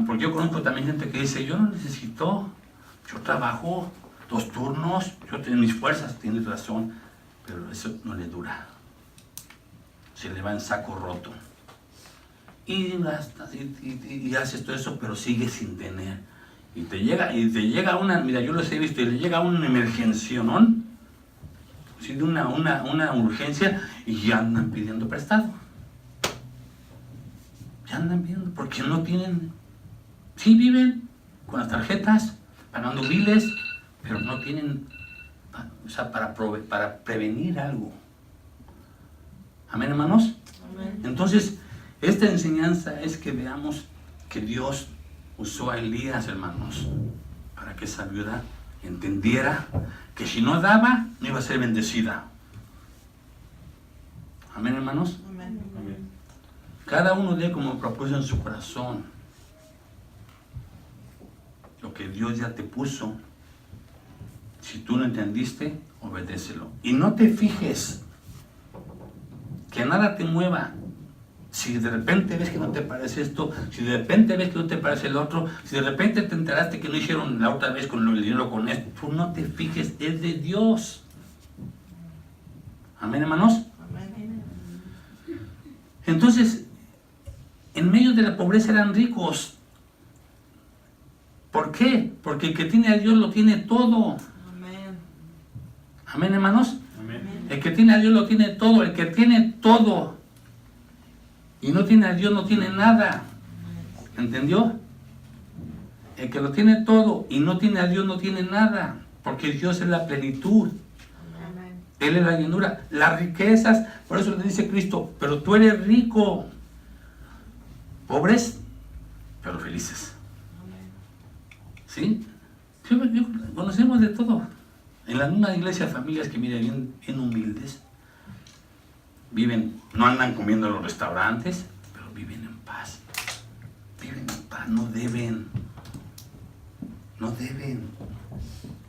porque yo conozco también gente que dice: yo no necesito, yo trabajo 2 turnos, yo tengo mis fuerzas. Tienes razón, pero eso no le dura. Se le va en saco roto. Y gastas y haces todo eso, pero sigues sin tener. Y te llega una, mira, yo los he visto, y le llega una emergencia, ¿no? Sí, de una urgencia, y ya andan pidiendo prestado. Ya andan pidiendo, porque no tienen. Sí viven con las tarjetas, pagando biles, pero no tienen, o sea, para prevenir algo. Amén, hermanos. Amén. Entonces, esta enseñanza es que veamos que Dios usó a Elías, hermanos, para que esa viuda entendiera que si no daba, no iba a ser bendecida. Amén, hermanos. Amén. Cada uno dé como propuso en su corazón lo que Dios ya te puso. Si tú no entendiste, obedécelo. Y no te fijes, que nada te mueva. Si de repente ves que no te parece esto, si de repente ves que no te parece el otro, si de repente te enteraste que no hicieron la otra vez con el dinero con esto, tú no te fijes, es de Dios. Amén, hermanos. Amén. Entonces, en medio de la pobreza eran ricos. ¿Por qué? Porque el que tiene a Dios lo tiene todo. Amén. Amén, hermanos. Amén. El que tiene a Dios lo tiene todo. El que tiene todo y no tiene a Dios no tiene nada. ¿Entendió? El que lo tiene todo y no tiene a Dios no tiene nada. Porque Dios es la plenitud. Amén. Él es la llenura. Las riquezas, por eso le dice Cristo: pero tú eres rico. Pobres, pero felices. ¿Sí? Conocemos de todo. En la misma iglesia, familias que, miren, bien humildes. Viven, no andan comiendo en los restaurantes, pero viven en paz. Viven en paz, no deben.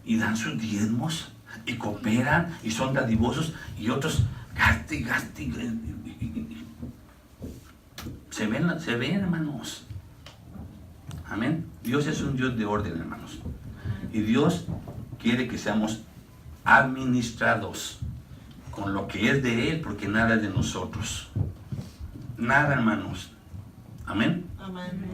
y dan sus diezmos y cooperan y son dadivosos, y otros gaste. Se ven, hermanos. Amén. Dios es un Dios de orden, hermanos. Y Dios quiere que seamos administrados con lo que es de Él, porque nada es de nosotros. Nada, hermanos. Amén. Amén.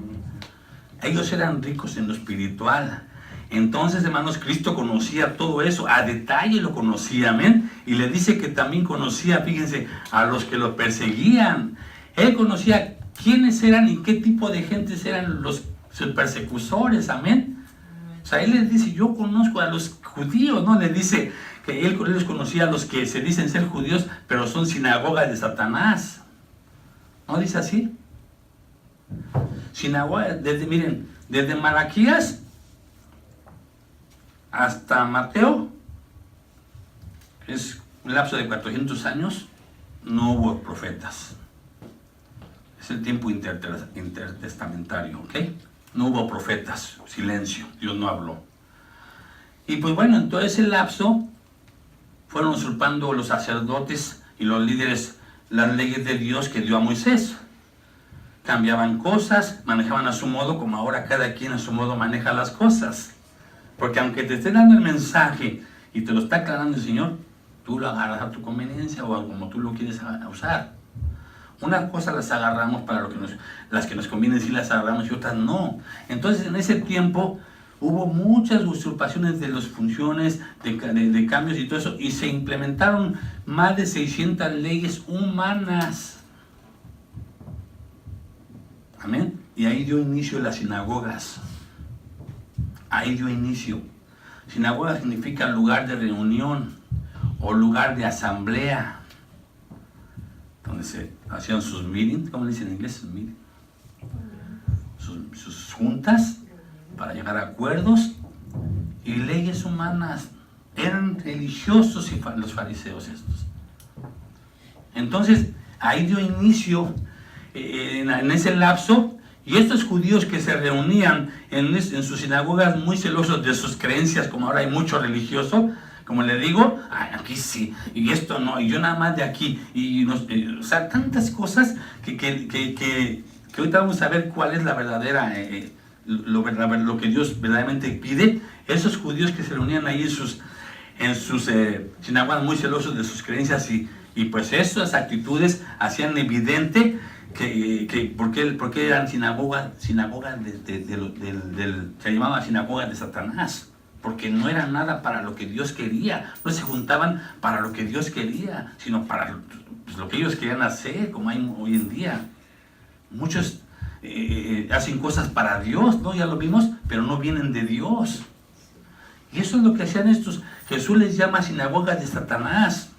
Ellos eran ricos en lo espiritual. Entonces, hermanos, Cristo conocía todo eso, a detalle lo conocía, amén. Y le dice que también conocía, fíjense, a los que lo perseguían. Él conocía quiénes eran y qué tipo de gentes eran sus persecutores, amén. O sea, él les dice, yo conozco a los judíos, ¿no? Le dice que él los conocía a los que se dicen ser judíos, pero son sinagogas de Satanás. ¿No dice así? Sinagoga, miren, desde Malaquías hasta Mateo, es un lapso de 400 años, no hubo profetas. Es el tiempo intertestamentario, ¿ok? No hubo profetas, silencio, Dios no habló. Y pues bueno, en todo ese lapso fueron usurpando los sacerdotes y los líderes las leyes de Dios que dio a Moisés. Cambiaban cosas, manejaban a su modo, como ahora cada quien a su modo maneja las cosas. Porque aunque te esté dando el mensaje y te lo está aclarando el Señor, tú lo agarras a tu conveniencia o como tú lo quieres usar. Unas cosas las agarramos para lo que las que nos convienen, sí las agarramos, y otras no. Entonces en ese tiempo hubo muchas usurpaciones de las funciones, de cambios y todo eso, y se implementaron más de 600 leyes humanas. Amén. Y ahí dio inicio las sinagogas. Ahí dio inicio. Sinagoga significa lugar de reunión o lugar de asamblea, donde se hacían sus meetings, ¿cómo le dicen en inglés? Sus meetings. Sus juntas para llegar a acuerdos y leyes humanas. Eran religiosos y los fariseos estos. Entonces, ahí dio inicio en ese lapso. Y estos judíos que se reunían en sus sinagogas muy celosos de sus creencias, como ahora hay mucho religioso, como le digo, aquí sí, y esto no, y yo nada más de aquí, o sea, tantas cosas que ahorita vamos a ver cuál es la verdadera, lo que Dios verdaderamente pide. Esos judíos que se reunían ahí en sus sinagogas muy celosos de sus creencias, y pues esas actitudes hacían evidente porque eran sinagogas se llamaba sinagoga de Satanás, porque no era nada para lo que Dios quería, no se juntaban para lo que Dios quería, sino para lo que ellos querían hacer, como hay hoy en día. Muchos hacen cosas para Dios, ¿no? Ya lo vimos, pero no vienen de Dios. Y eso es lo que hacían estos. Jesús les llama sinagogas de Satanás.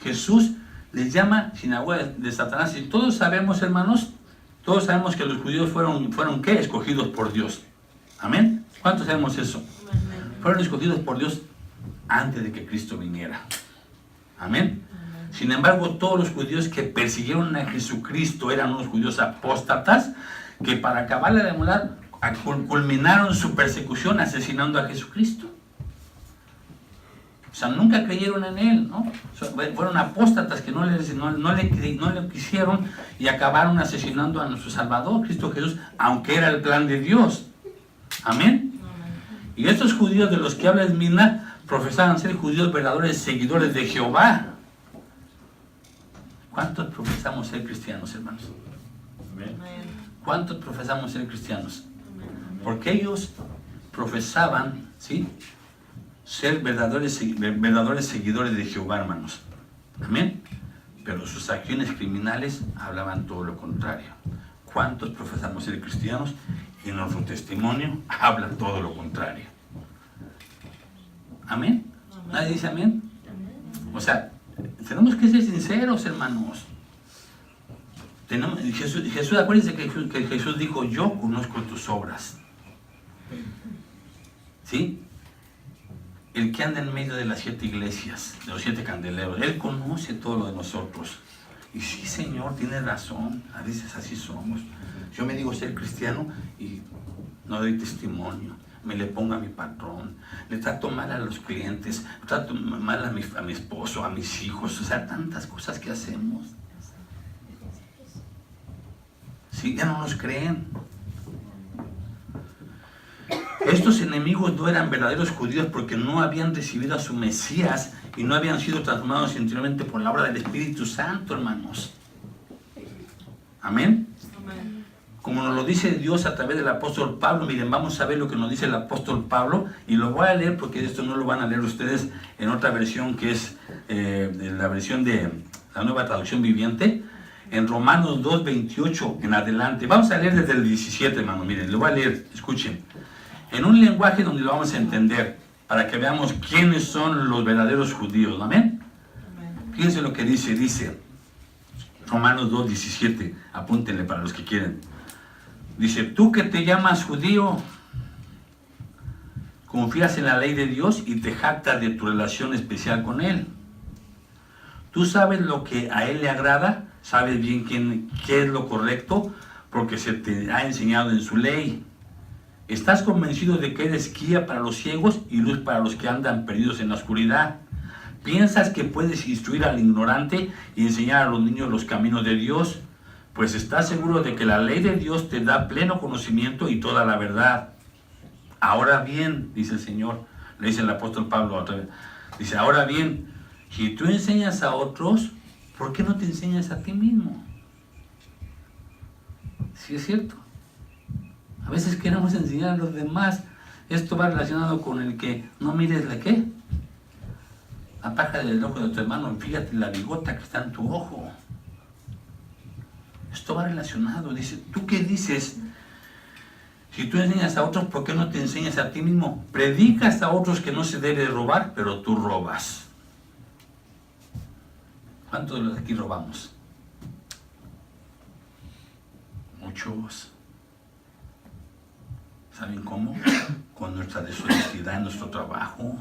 Jesús les llama sinagoga de Satanás. Y todos sabemos, hermanos, todos sabemos que los judíos fueron ¿qué? Escogidos por Dios. Amén. ¿Cuántos sabemos eso? Fueron escogidos por Dios antes de que Cristo viniera. Amén. Sin embargo, todos los judíos que persiguieron a Jesucristo eran unos judíos apóstatas que para acabar de demoler culminaron su persecución asesinando a Jesucristo. O sea, nunca creyeron en Él, ¿no? Fueron apóstatas que no le quisieron y acabaron asesinando a nuestro Salvador, Cristo Jesús, aunque era el plan de Dios. Amén. Y estos judíos de los que habla Esmina profesaban ser judíos verdaderos seguidores de Jehová. ¿Cuántos profesamos ser cristianos, hermanos? ¿Cuántos profesamos ser cristianos? Porque ellos profesaban, ¿sí?, ser verdaderos seguidores de Jehová, hermanos. Amén. Pero sus acciones criminales hablaban todo lo contrario. ¿Cuántos profesamos ser cristianos y en nuestro testimonio hablan todo lo contrario? Amén. ¿Nadie dice amén? O sea, tenemos que ser sinceros, hermanos. Jesús, acuérdense que Jesús dijo, yo conozco tus obras. ¿Sí? El que anda en medio de las 7 iglesias, de los 7 candeleros, Él conoce todo lo de nosotros. Y sí, Señor, tienes razón, a veces así somos. Yo me digo ser cristiano y no doy testimonio. me le pongo a mi patrón, le trato mal a los clientes, le trato mal a mi esposo, a mis hijos, o sea, tantas cosas que hacemos. Sí, ya no nos creen. Estos enemigos no eran verdaderos judíos porque no habían recibido a su Mesías y no habían sido transformados interiormente por la obra del Espíritu Santo, hermanos. Amén. Amén. Como nos lo dice Dios a través del apóstol Pablo. Miren, vamos a ver lo que nos dice el apóstol Pablo y lo voy a leer porque esto no lo van a leer ustedes en otra versión que es la versión de la Nueva Traducción Viviente, en Romanos 2, 28 en adelante. Vamos a leer desde el 17, hermano. Miren, lo voy a leer, escuchen, en un lenguaje donde lo vamos a entender para que veamos quiénes son los verdaderos judíos. Amén. Amén. Fíjense lo que dice Romanos 2, 17, apúntenle para los que quieren. Dice, tú que te llamas judío, confías en la ley de Dios y te jactas de tu relación especial con Él. Tú sabes lo que a Él le agrada, sabes bien qué es lo correcto, porque se te ha enseñado en su ley. Estás convencido de que eres guía para los ciegos y luz para los que andan perdidos en la oscuridad. ¿Piensas que puedes instruir al ignorante y enseñar a los niños los caminos de Dios? Pues estás seguro de que la ley de Dios te da pleno conocimiento y toda la verdad. Ahora bien, dice el Señor, le dice el apóstol Pablo otra vez, dice, ahora bien, si tú enseñas a otros, ¿por qué no te enseñas a ti mismo? Sí es cierto. A veces queremos enseñar a los demás. Esto va relacionado con el que no mires la qué. La paja del ojo de tu hermano, fíjate la bigota que está en tu ojo. Esto va relacionado. Dice, ¿tú qué dices? Si tú enseñas a otros, ¿por qué no te enseñas a ti mismo? Predicas a otros que no se debe robar, pero tú robas. ¿Cuántos de los de aquí robamos? Muchos. ¿Saben cómo? Con nuestra deshonestidad en nuestro trabajo,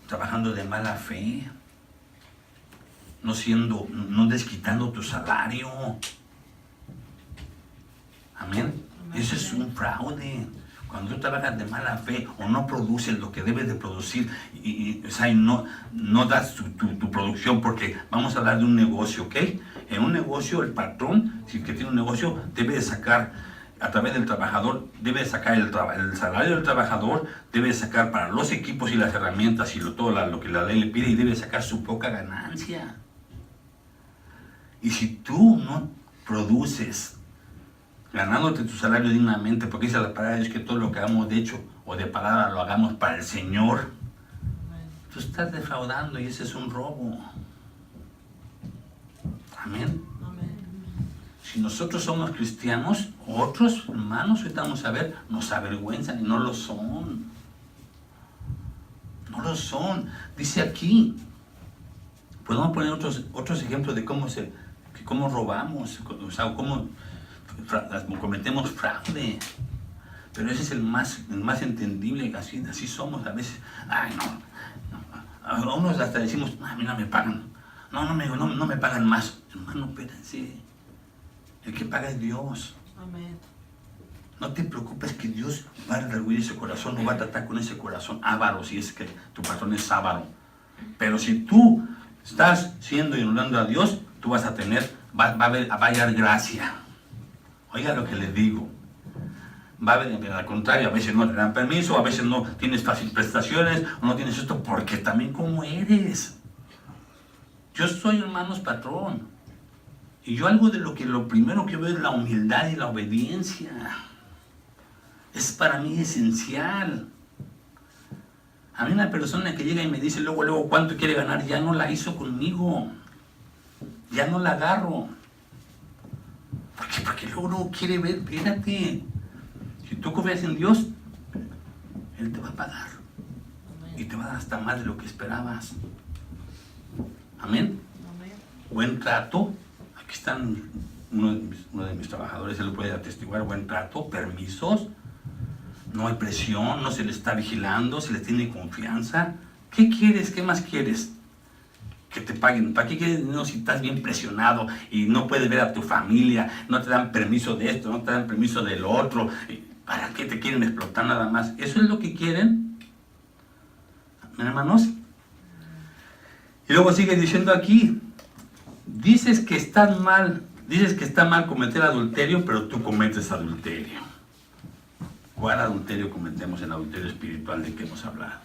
trabajando de mala fe, no desquitando tu salario. Amén. Eso es un fraude. Cuando tú trabajas de mala fe o no produces lo que debes de producir o sea, y no das tu producción, porque vamos a hablar de un negocio, ¿ok? En un negocio el patrón, si es que tiene un negocio, debe de sacar a través del trabajador, debe de sacar el salario del trabajador, debe de sacar para los equipos y las herramientas y todo lo que la ley le pide, y debe de sacar su poca ganancia. Y si tú no produces ganándote tu salario dignamente, porque dice la palabra de Dios que todo lo que hagamos de hecho o de palabra lo hagamos para el Señor, tú estás defraudando y ese es un robo. Amén. Amén. Si nosotros somos cristianos, otros hermanos, ahorita vamos a ver, nos avergüenzan y no lo son. No lo son. Dice aquí, podemos poner otros ejemplos de cómo robamos, o sea, cómo cometemos fraude, pero ese es el más entendible. Así somos a veces. Ay, no, a unos hasta decimos, a mí no me pagan, no me pagan más. Hermano, espérense, el que paga es Dios. Amén. No te preocupes, que Dios va a redarguir ese corazón, no va a tratar con ese corazón avaro, si es que tu patrón es avaro. Pero si tú estás siendo y honrando a Dios, tú vas a tener, va a hallar gracia. Oiga lo que les digo. Va a haber, al contrario, a veces no te dan permiso, a veces no tienes fácil prestaciones, o no tienes esto, porque también como eres. Yo soy, hermanos, patrón. Y yo algo de lo primero que veo es la humildad y la obediencia. Es para mí esencial. A mí una persona que llega y me dice luego cuánto quiere ganar, ya no la hizo conmigo. Ya no la agarro. ¿Por qué? Porque luego no quiere ver, espérate. Si tú confías en Dios, Él te va a pagar. Y te va a dar hasta más de lo que esperabas. Amén. Amén. Buen trato. Aquí están uno de mis trabajadores, él lo puede atestiguar. Buen trato, permisos. No hay presión, no se le está vigilando, se le tiene confianza. ¿Qué quieres? ¿Qué más quieres? Que te paguen. ¿Para qué quieres dinero si estás bien presionado y no puedes ver a tu familia? No te dan permiso de esto, no te dan permiso del otro. ¿Para qué te quieren explotar nada más? ¿Eso es lo que quieren? Hermanos. Y luego sigue diciendo aquí, dices que está mal cometer adulterio, pero tú cometes adulterio. ¿Cuál adulterio cometemos? El adulterio espiritual de que hemos hablado.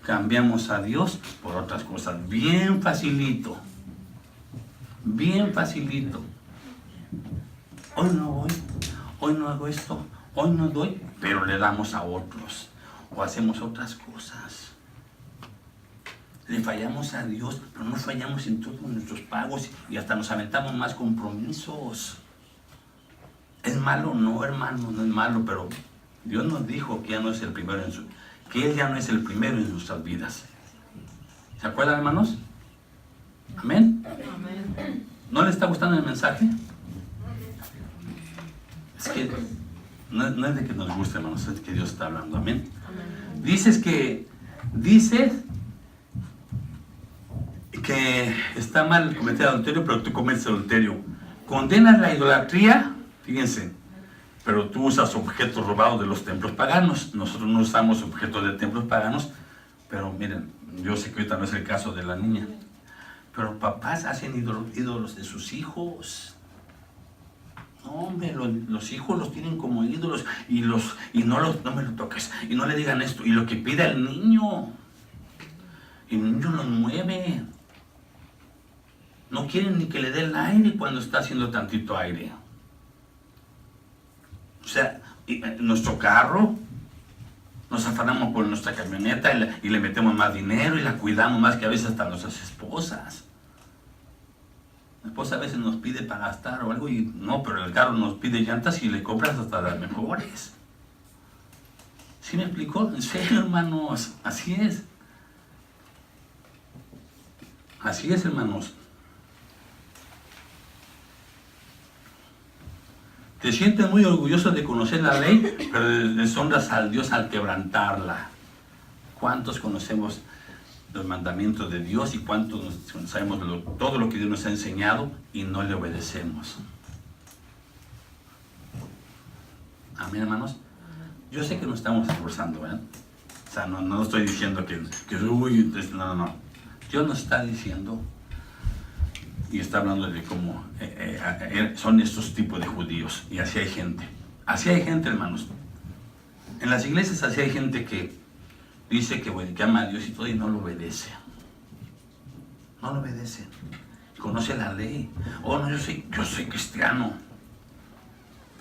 Cambiamos a Dios por otras cosas. Bien facilito. Bien facilito. Hoy no voy, hoy no hago esto, hoy no doy, pero le damos a otros. O hacemos otras cosas. Le fallamos a Dios, pero no fallamos en todos nuestros pagos y hasta nos aventamos más compromisos. ¿Es malo? No, hermano, no es malo, pero Dios nos dijo que ya no es el primero que Él ya no es el primero en nuestras vidas. ¿Se acuerdan, hermanos? Amén. Amén. ¿No le está gustando el mensaje? Es que no es de que nos guste, hermanos, es que Dios está hablando. Amén. Amén. Dices que está mal cometer adulterio, pero tú cometes adulterio. Condenas la idolatría, fíjense, pero tú usas objetos robados de los templos paganos. Nosotros no usamos objetos de templos paganos, pero miren, yo sé que ahorita no es el caso de la niña, pero papás hacen ídolos de sus hijos. No, hombre, los hijos los tienen como ídolos y no me lo toques y no le digan esto y lo que pida el niño. Y el niño los mueve. No quieren ni que le dé el aire cuando está haciendo tantito aire. O sea, nuestro carro, nos afanamos por nuestra camioneta y le metemos más dinero y la cuidamos más que a veces hasta nuestras esposas. La esposa a veces nos pide para gastar o algo y no, pero el carro nos pide llantas y le compras hasta las mejores. ¿Sí me explicó? En serio, hermanos, así es. Así es, hermanos. Te sientes muy orgulloso de conocer la ley, pero deshonras al Dios al quebrantarla. ¿Cuántos conocemos los mandamientos de Dios y cuántos sabemos todo lo que Dios nos ha enseñado y no le obedecemos? Amén, hermanos. Yo sé que nos estamos esforzando, ¿eh? O sea, no estoy diciendo que uy, no. Dios nos está diciendo y está hablando de cómo son estos tipos de judíos. Y así hay gente. Así hay gente, hermanos. En las iglesias así hay gente que dice que ama a Dios y todo y no lo obedece. No lo obedece. Conoce la ley. Oh, no, yo soy cristiano.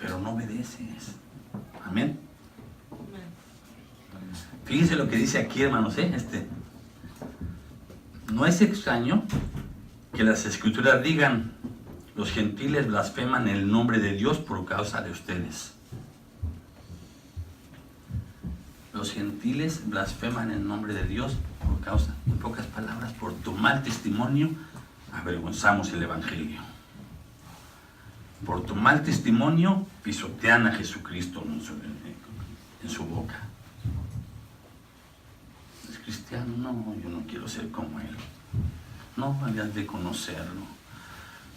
Pero no obedeces. Amén. Fíjense lo que dice aquí, hermanos, no es extraño que las escrituras digan, los gentiles blasfeman el nombre de Dios por causa de ustedes. Los gentiles blasfeman el nombre de Dios por causa, en pocas palabras, por tu mal testimonio, avergonzamos el evangelio. Por tu mal testimonio, pisotean a Jesucristo en su boca. ¿Es cristiano? No, yo no quiero ser como él. No, habías de conocerlo.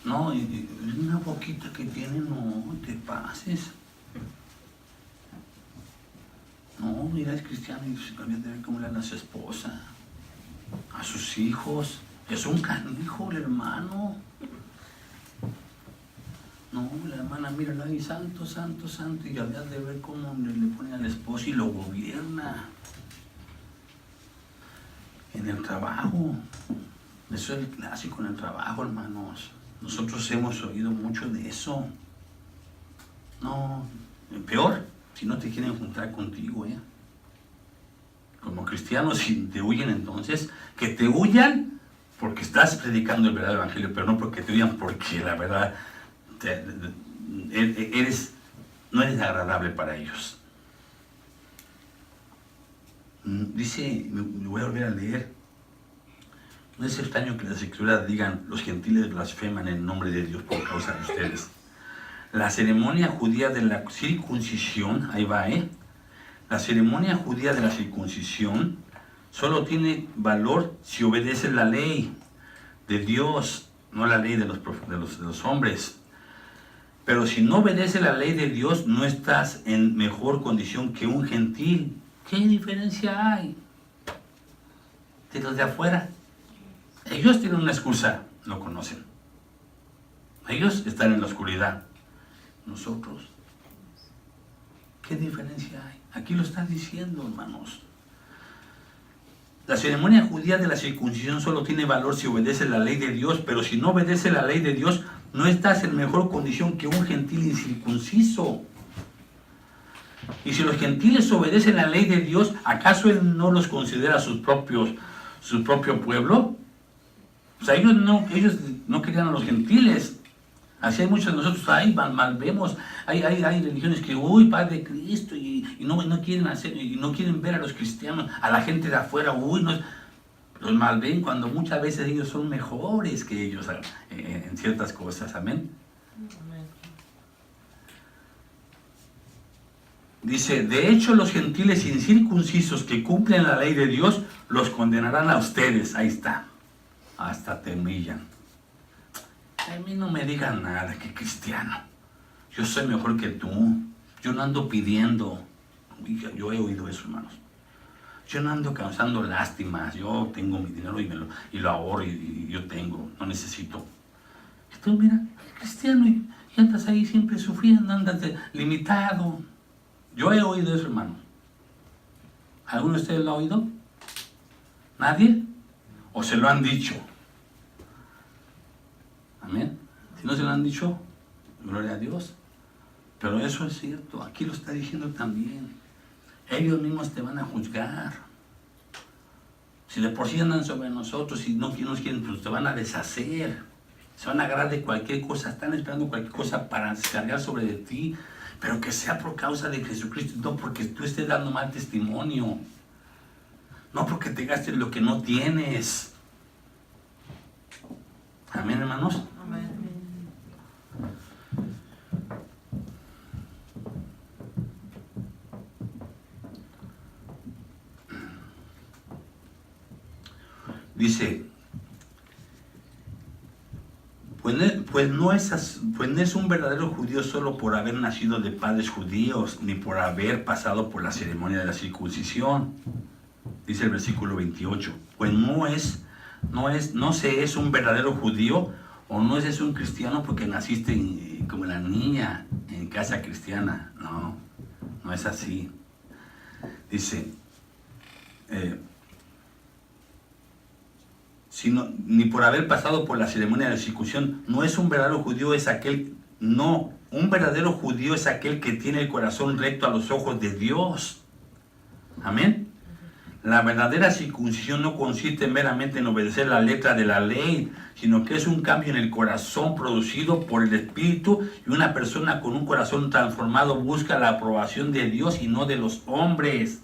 No, y una boquita que tiene, no te pases. No, mira, es cristiano y habías de ver cómo le habla a su esposa, a sus hijos. Es un canijo el hermano. No, la hermana, mírala ahí, santo, santo, santo, y habías de ver cómo le pone al esposo y lo gobierna. En el trabajo. Eso es el clásico en el trabajo, hermanos. Nosotros hemos oído mucho de eso. No, peor, si no te quieren juntar contigo, Como cristianos, si te huyen entonces, que te huyan porque estás predicando el verdadero evangelio, pero no porque te huyan porque la verdad no eres agradable para ellos. Dice, me voy a volver a leer. No es extraño que las escrituras digan, los gentiles blasfeman el nombre de Dios por causa de ustedes. La ceremonia judía de la circuncisión, ahí va, La ceremonia judía de la circuncisión solo tiene valor si obedeces la ley de Dios, no la ley de los hombres. Pero si no obedeces la ley de Dios, no estás en mejor condición que un gentil. ¿Qué diferencia hay de los de afuera? Ellos tienen una excusa, no conocen. Ellos están en la oscuridad. Nosotros, ¿qué diferencia hay? Aquí lo están diciendo, hermanos. La ceremonia judía de la circuncisión solo tiene valor si obedece la ley de Dios, pero si no obedece la ley de Dios, no estás en mejor condición que un gentil incircunciso. Y si los gentiles obedecen la ley de Dios, ¿acaso Él no los considera su propio pueblo? O sea, ellos no querían a los gentiles. Así hay muchos de nosotros ahí, mal vemos. Hay religiones que, uy, Padre de Cristo, y no quieren hacer, y no quieren ver a los cristianos, a la gente de afuera, uy, no, los mal ven cuando muchas veces ellos son mejores que ellos en ciertas cosas. Amén. Amén. Dice, de hecho los gentiles incircuncisos que cumplen la ley de Dios, los condenarán a ustedes. Ahí está. Hasta te humillan. A mí no me digan nada, que cristiano. Yo soy mejor que tú. Yo no ando pidiendo. Yo he oído eso, hermanos. Yo no ando causando lástimas. Yo tengo mi dinero y lo ahorro y yo tengo. No necesito. Y tú, mira, cristiano, y andas ahí siempre sufriendo, andas limitado. Yo he oído eso, hermano. ¿Alguno de ustedes lo ha oído? ¿Nadie? ¿O se lo han dicho? Amén. Si no se lo han dicho, gloria a Dios. Pero eso es cierto. Aquí lo está diciendo también. Ellos mismos te van a juzgar. Si de por sí andan sobre nosotros y no nos quieren, pues te van a deshacer. Se van a agarrar de cualquier cosa. Están esperando cualquier cosa para descargar sobre de ti. Pero que sea por causa de Jesucristo, no porque tú estés dando mal testimonio. No porque te gastes lo que no tienes. Amén, hermanos. Amén. Dice, pues no es un verdadero judío solo por haber nacido de padres judíos, ni por haber pasado por la ceremonia de la circuncisión. Dice el versículo 28. Pues no se es un verdadero judío o no es un cristiano porque naciste como la niña en casa cristiana. No es así. Dice, ni por haber pasado por la ceremonia de la circuncisión. No es un verdadero judío, un verdadero judío es aquel que tiene el corazón recto a los ojos de Dios. Amén. La verdadera circuncisión no consiste meramente en obedecer la letra de la ley, sino que es un cambio en el corazón producido por el Espíritu, y una persona con un corazón transformado busca la aprobación de Dios y no de los hombres.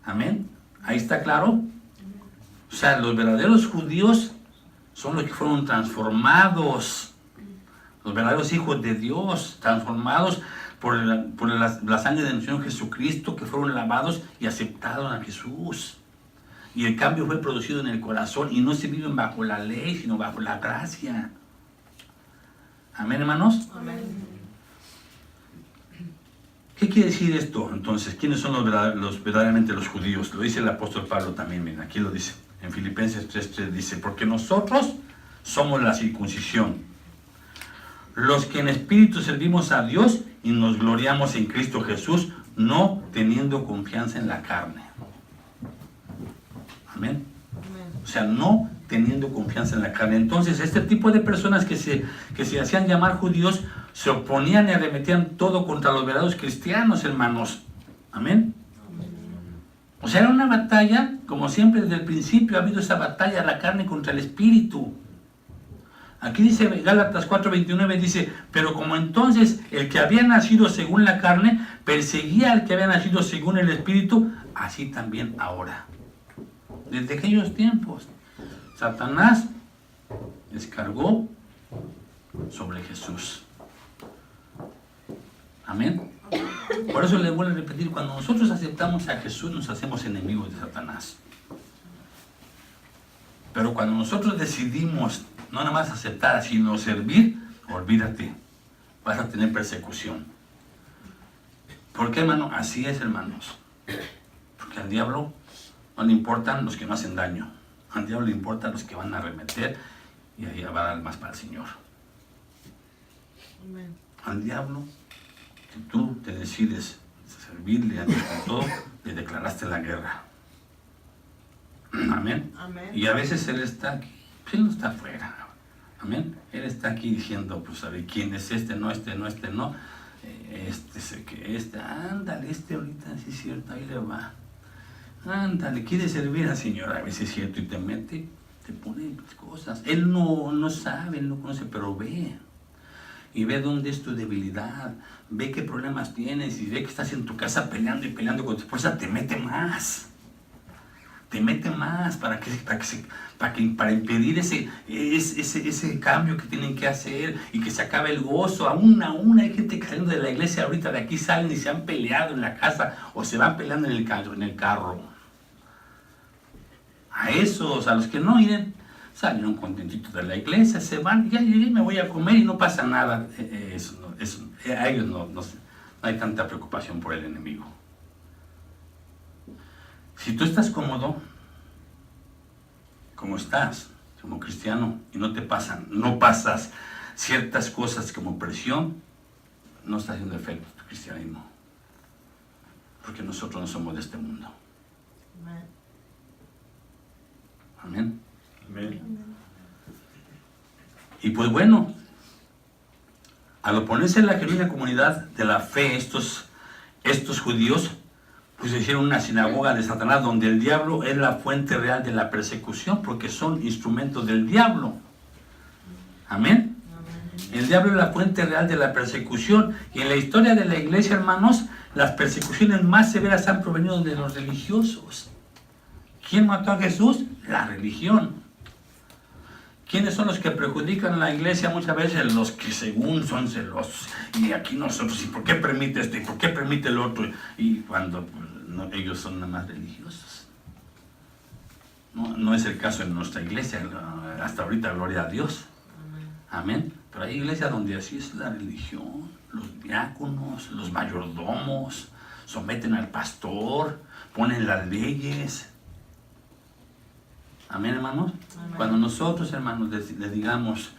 Amén. Ahí está claro. O sea, los verdaderos judíos son los que fueron transformados, los verdaderos hijos de Dios, transformados por la sangre de nuestro Señor Jesucristo, que fueron lavados y aceptaron a Jesús. Y el cambio fue producido en el corazón y no se viven bajo la ley, sino bajo la gracia. Amén, hermanos. Amén. ¿Qué quiere decir esto? Entonces, ¿quiénes son verdaderamente los judíos? Lo dice el apóstol Pablo también, miren, aquí lo dice. En Filipenses 3:3 dice, porque nosotros somos la circuncisión, los que en espíritu servimos a Dios y nos gloriamos en Cristo Jesús, no teniendo confianza en la carne. Amén. O sea, no teniendo confianza en la carne. Entonces, este tipo de personas que se hacían llamar judíos, se oponían y arremetían todo contra los verdaderos cristianos, hermanos. Amén. O sea, era una batalla, como siempre desde el principio ha habido esa batalla de la carne contra el espíritu. Aquí dice Gálatas 4:29, dice, pero como entonces el que había nacido según la carne perseguía al que había nacido según el espíritu, así también ahora. Desde aquellos tiempos, Satanás descargó sobre Jesús. Amén. Por eso les vuelvo a repetir, cuando nosotros aceptamos a Jesús, nos hacemos enemigos de Satanás. Pero cuando nosotros decidimos no nada más aceptar, sino servir, olvídate, vas a tener persecución. ¿Por qué, hermano? Así es, hermanos. Porque al diablo no le importan los que no hacen daño. Al diablo le importan los que van a arremeter y ahí va a dar más para el Señor. Amén. Al diablo, si tú te decides servirle a Dios con todo, le declaraste la guerra. Amén. Amén. Y a veces Él está aquí, pues Él no está afuera. Amén. Él está aquí diciendo, pues a ver, ¿quién es este? No, este no, este no. Ándale, ahorita sí es cierto, ahí le va. Ándale, quiere servir al Señor, a veces es cierto, y te mete, te pone cosas. Él no sabe, Él no conoce, pero ve. Y ve dónde es tu debilidad, ve qué problemas tienes, y ve que estás en tu casa peleando y peleando con tu esposa, te mete más. Te mete más para impedir ese cambio que tienen que hacer y que se acabe el gozo. Aún hay gente que saliendo de la iglesia ahorita, de aquí salen y se han peleado en la casa o se van peleando en el carro. A esos, a los que no irán, salieron contentitos de la iglesia, se van, ya llegué, me voy a comer y no pasa nada. A ellos no hay tanta preocupación por el enemigo. Si tú estás cómodo, como estás, como cristiano, y no pasas ciertas cosas como presión, no está haciendo efecto tu cristianismo. Porque nosotros no somos de este mundo. Amén. Amén. Amén. Y pues bueno, al oponerse a la genuina comunidad de la fe, estos judíos, pues hicieron una sinagoga de Satanás donde el diablo es la fuente real de la persecución, porque son instrumentos del diablo. Amén. El diablo es la fuente real de la persecución, y en la historia de la iglesia, hermanos, las persecuciones más severas han provenido de los religiosos. ¿Quién mató a Jesús? La religión. ¿Quiénes son los que perjudican a la iglesia? Muchas veces los que según son celosos. Y aquí nosotros, ¿y por qué permite esto? ¿Y por qué permite el otro? Y cuando ellos son nada más religiosos. No es el caso en nuestra iglesia. Hasta ahorita, gloria a Dios. Amén. Pero hay iglesias donde así es la religión. Los diáconos, los mayordomos, someten al pastor, ponen las leyes. Amén, hermanos. Amén. Cuando nosotros, hermanos, le digamos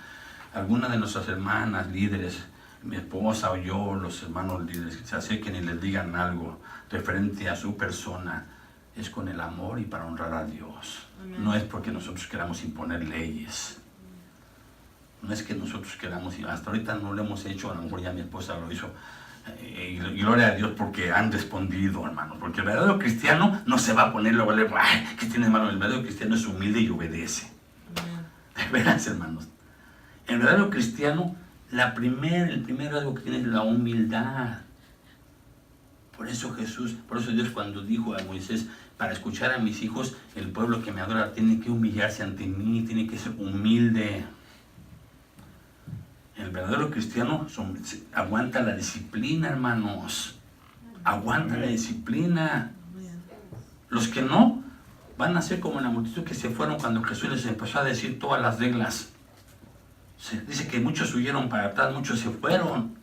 a alguna de nuestras hermanas líderes, mi esposa o yo, los hermanos líderes, que se acerquen y les digan algo referente a su persona, es con el amor y para honrar a Dios. Amén. No es porque nosotros queramos imponer leyes. No es que nosotros queramos, hasta ahorita no lo hemos hecho, a lo mejor ya mi esposa lo hizo. Y gloria a Dios porque han respondido, hermanos. Porque el verdadero cristiano no se va a poner luego, ay, ¿qué tiene de malo? El verdadero cristiano es humilde y obedece. De veras, hermanos. El verdadero cristiano, el primer algo que tiene es la humildad. Por eso Dios cuando dijo a Moisés, para escuchar a mis hijos, el pueblo que me adora tiene que humillarse ante mí, tiene que ser humilde. El verdadero cristiano aguanta la disciplina, hermanos. Aguanta la disciplina. Los que no, van a ser como la multitud que se fueron cuando Jesús les empezó a decir todas las reglas. Dice que muchos huyeron para atrás, muchos se fueron.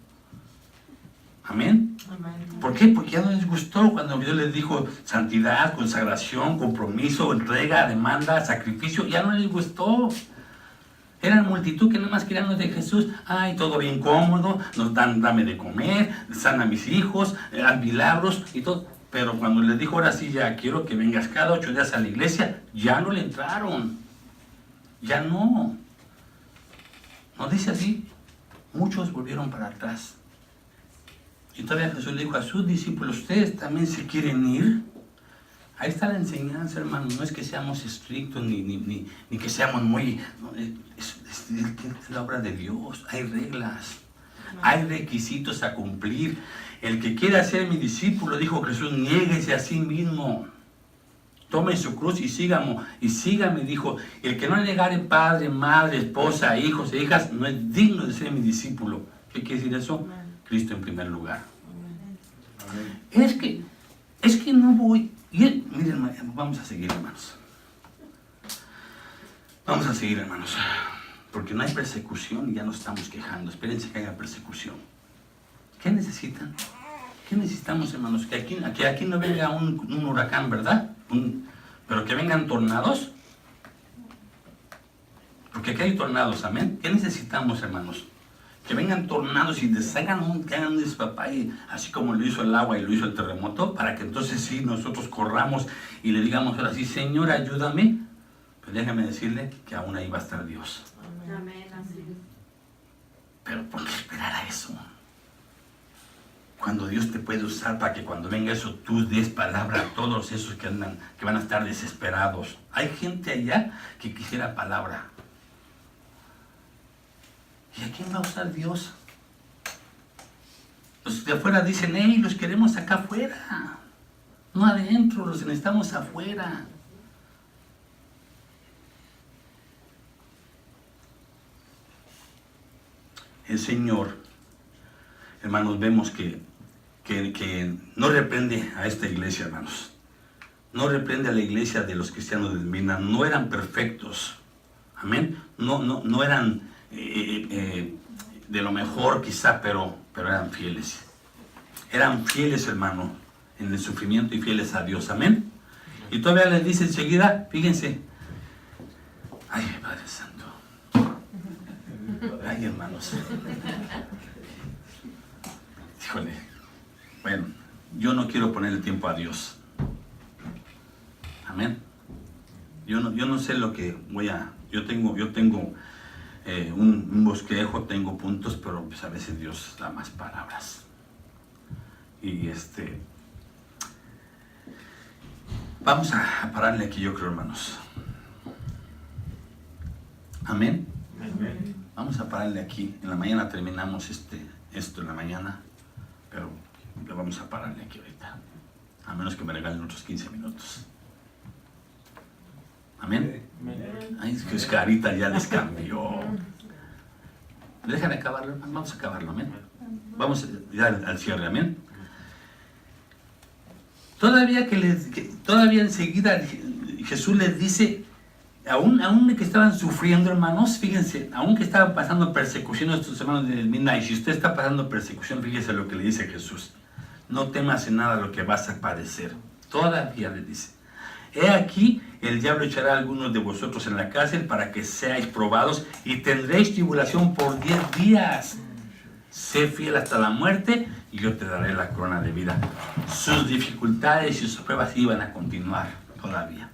Amén. ¿Por qué? Porque ya no les gustó cuando Dios les dijo santidad, consagración, compromiso, entrega, demanda, sacrificio. Ya no les gustó. Eran multitud que nada más querían los de Jesús. Ay, todo bien cómodo, dame de comer, sana a mis hijos, haz milagros y todo. Pero cuando les dijo, ahora sí, ya quiero que vengas cada 8 días a la iglesia, ya no le entraron. Ya no. ¿No dice así? Muchos volvieron para atrás. Y todavía Jesús le dijo a sus discípulos, ¿ustedes también se quieren ir? Ahí está la enseñanza, hermano. No es que seamos estrictos ni que seamos muy... No, es la obra de Dios. Hay reglas. Hay requisitos a cumplir. El que quiera ser mi discípulo, dijo Jesús, niéguese a sí mismo. Tome su cruz y sígame, dijo. El que no negare padre, madre, esposa, hijos e hijas, no es digno de ser mi discípulo. ¿Qué quiere decir eso? Cristo en primer lugar. Es que no voy... Miren, vamos a seguir, hermanos. Vamos a seguir, hermanos. Porque no hay persecución y ya nos estamos quejando. Espérense que haya persecución. ¿Qué necesitan? ¿Qué necesitamos, hermanos? Que aquí no venga un huracán, ¿verdad? Pero que vengan tornados. Porque aquí hay tornados, amén. ¿Qué necesitamos, hermanos? Que vengan tornados y deshagan un despapalle, así como lo hizo el agua y lo hizo el terremoto, para que entonces sí nosotros corramos y le digamos ahora sí, Señor, ayúdame. Pero déjame decirle que aún ahí va a estar Dios. Amén, así. Pero ¿por qué esperar a eso? Cuando Dios te puede usar para que cuando venga eso tú des palabra a todos esos que van a estar desesperados. Hay gente allá que quisiera palabra. ¿Y a quién va a usar Dios? Los de afuera dicen, hey, los queremos acá afuera. No adentro, los necesitamos afuera. El Señor, hermanos, vemos que no reprende a esta iglesia, hermanos. No reprende a la iglesia de los cristianos de Esmirna. No eran perfectos. Amén. No eran de lo mejor quizá, pero eran fieles. Eran fieles, hermano, en el sufrimiento y fieles a Dios. Amén. Y todavía les dice enseguida, fíjense. Ay, Padre Santo. Ay, hermanos. Híjole. Bueno, yo no quiero ponerle tiempo a Dios. Amén. Yo no sé lo que voy a... Yo tengo un bosquejo, tengo puntos, pero pues a veces Dios da más palabras. Y vamos a pararle aquí, yo creo, hermanos. Amén. Amén. Vamos a pararle aquí. En la mañana terminamos esto en la mañana, pero le vamos a pararle aquí ahorita. A menos que me regalen otros 15 minutos. Amén. Ay, es que Oscarita ya les cambió. Dejan acabarlo, vamos a acabarlo, amén. Vamos ya al cierre, amén. Todavía enseguida Jesús les dice, aún que estaban sufriendo, hermanos, fíjense, aún que estaban pasando persecución estos hermanos de Esmirna, y si usted está pasando persecución, fíjese lo que le dice Jesús. No temas en nada lo que vas a padecer. Todavía le dice. He aquí, el diablo echará a algunos de vosotros en la cárcel para que seáis probados y tendréis tribulación por 10 días. Sé fiel hasta la muerte y yo te daré la corona de vida. Sus dificultades y sus pruebas iban a continuar todavía.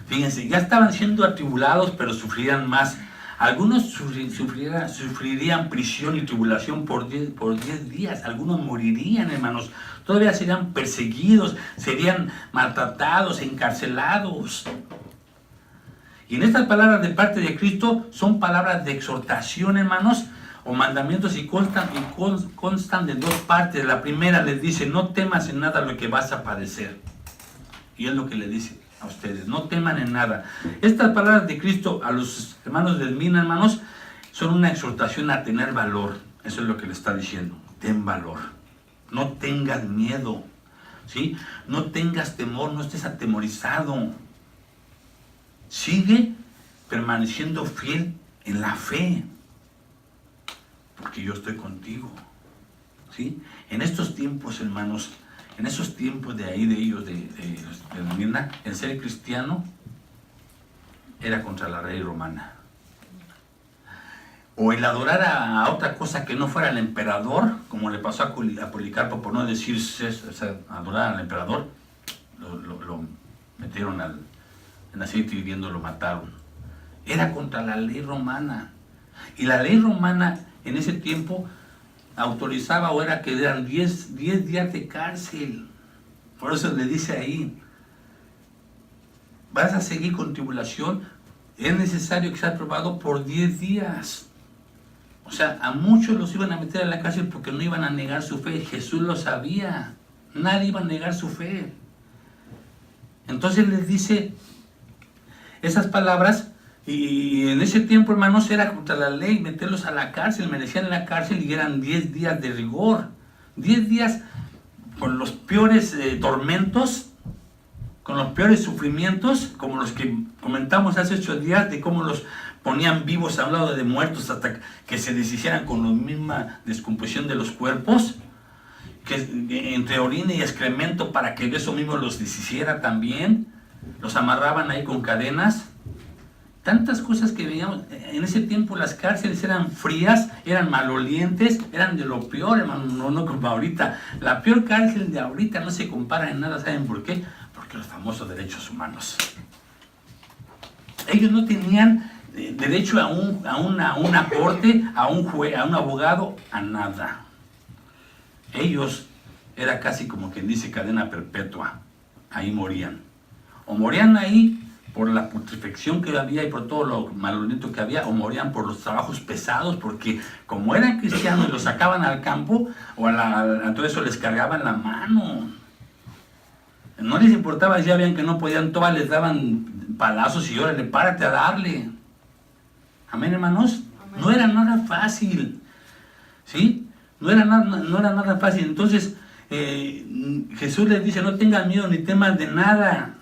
Fíjense, ya estaban siendo atribulados, pero sufrirían más. Algunos sufrirían prisión y tribulación por 10 días. Algunos morirían, hermanos. Todavía serían perseguidos, serían maltratados, encarcelados. Y en estas palabras de parte de Cristo son palabras de exhortación, hermanos, o mandamientos y constan de dos partes. La primera les dice, no temas en nada lo que vas a padecer. Y es lo que le dice a ustedes, no teman en nada. Estas palabras de Cristo a los hermanos de Esmirna, hermanos, son una exhortación a tener valor. Eso es lo que le está diciendo, ten valor. No tengas miedo, ¿sí? No tengas temor, no estés atemorizado. Sigue permaneciendo fiel en la fe, porque yo estoy contigo, ¿sí? En estos tiempos, hermanos, en esos tiempos de ahí, de ellos, de Esmirna, el ser cristiano era contra la ley romana. O el adorar a otra cosa que no fuera el emperador, como le pasó a Policarpo, por no decir adorar al emperador, lo metieron en aceite hirviendo, lo mataron. Era contra la ley romana. Y la ley romana en ese tiempo autorizaba o era que eran 10 días de cárcel. Por eso le dice ahí, vas a seguir con tribulación, es necesario que seas probado por 10 días. O sea, a muchos los iban a meter a la cárcel porque no iban a negar su fe. Jesús lo sabía. Nadie iba a negar su fe. Entonces les dice esas palabras. Y en ese tiempo, hermanos, era contra la ley meterlos a la cárcel. Merecían la cárcel y eran 10 días de rigor. 10 días con los peores tormentos, con los peores sufrimientos, como los que comentamos hace 8 días, de cómo los ponían vivos a un lado de muertos hasta que se deshicieran con la misma descomposición de los cuerpos, que entre orina y excremento para que eso mismo los deshiciera también, los amarraban ahí con cadenas. Tantas cosas que veíamos. En ese tiempo las cárceles eran frías, eran malolientes, eran de lo peor, hermano, no como ahorita. La peor cárcel de ahorita no se compara en nada, ¿saben por qué? Porque los famosos derechos humanos. Ellos no tenían derecho a una corte, a un juez, a un abogado, a nada. Ellos era casi como quien dice cadena perpetua. Ahí morían. O morían ahí por la putrefacción que había y por todo lo maloliento que había, o morían por los trabajos pesados, porque como eran cristianos y los sacaban al campo, o a todo eso les cargaban la mano. No les importaba si ya veían que no podían, todas les daban palazos y órale, párate a darle. Amén, hermanos. Amén. No era nada fácil, ¿sí? No era nada fácil. Entonces, Jesús les dice, no tengan miedo ni temas de nada.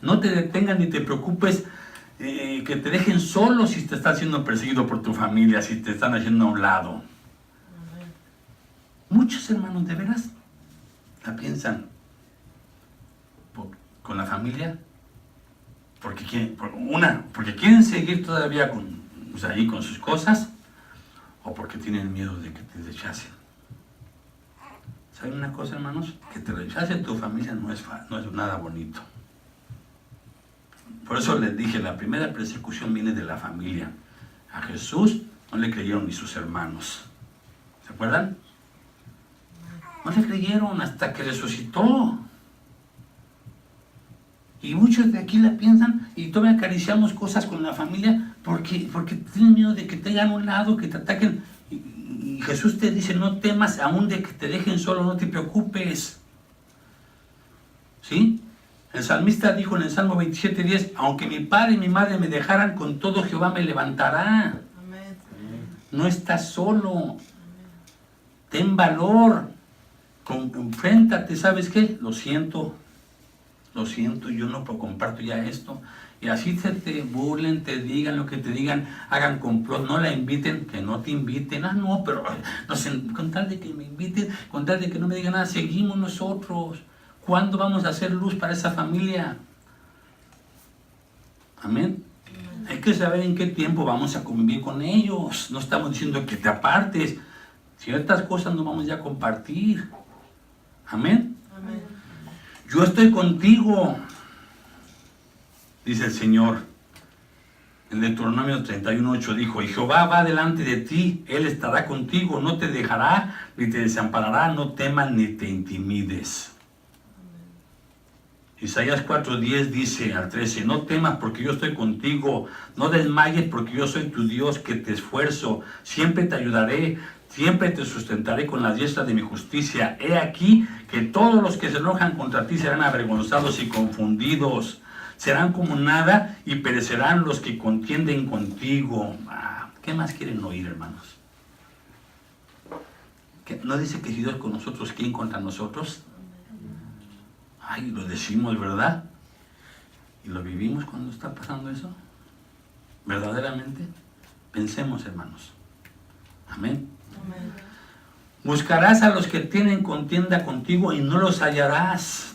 No te detengan ni te preocupes, que te dejen solo si te estás siendo perseguido por tu familia, si te están haciendo a un lado. Amén. Muchos hermanos de veras la piensan con la familia, porque quieren seguir todavía ahí con sus cosas, o porque tienen miedo de que te rechacen. ¿Saben una cosa, hermanos? Que te rechacen tu familia no es nada bonito. Por eso les dije, la primera persecución viene de la familia. A Jesús no le creyeron ni sus hermanos. ¿Se acuerdan? No le creyeron hasta que resucitó. Y muchos de aquí la piensan y todavía acariciamos cosas con la familia porque tienen miedo de que te hagan a un lado, que te ataquen. Y Jesús te dice, no temas aún de que te dejen solo, no te preocupes. ¿Sí? El salmista dijo en el Salmo 27:10, aunque mi padre y mi madre me dejaran, con todo Jehová me levantará. Amén. No estás solo. Amén. Ten valor. Enfréntate, ¿sabes qué? Lo siento, yo no comparto ya esto. Y así te burlen, te digan lo que te digan, hagan complot, no la inviten, que no te inviten. No, pero no sé, con tal de que me inviten, con tal de que no me digan nada, seguimos nosotros. ¿Cuándo vamos a hacer luz para esa familia? Amén. Hay que saber en qué tiempo vamos a convivir con ellos. No estamos diciendo que te apartes. Ciertas cosas no vamos ya a compartir. Amén. Amén. Yo estoy contigo, dice el Señor. En Deuteronomio 31:8 dijo, y Jehová va delante de ti, Él estará contigo, no te dejará ni te desamparará, no temas ni te intimides. Isaías 4:10 dice al 13, no temas porque yo estoy contigo, no desmayes porque yo soy tu Dios que te esfuerzo, siempre te ayudaré, siempre te sustentaré con la diestra de mi justicia. He aquí que todos los que se enojan contra ti serán avergonzados y confundidos, serán como nada y perecerán los que contienden contigo. ¿Qué más quieren oír, hermanos? ¿No dice que si Dios con nosotros, quién contra nosotros? Ay, lo decimos, ¿verdad? ¿Y lo vivimos cuando está pasando eso? ¿Verdaderamente? Pensemos, hermanos. Amén. Amén. Buscarás a los que tienen contienda contigo y no los hallarás.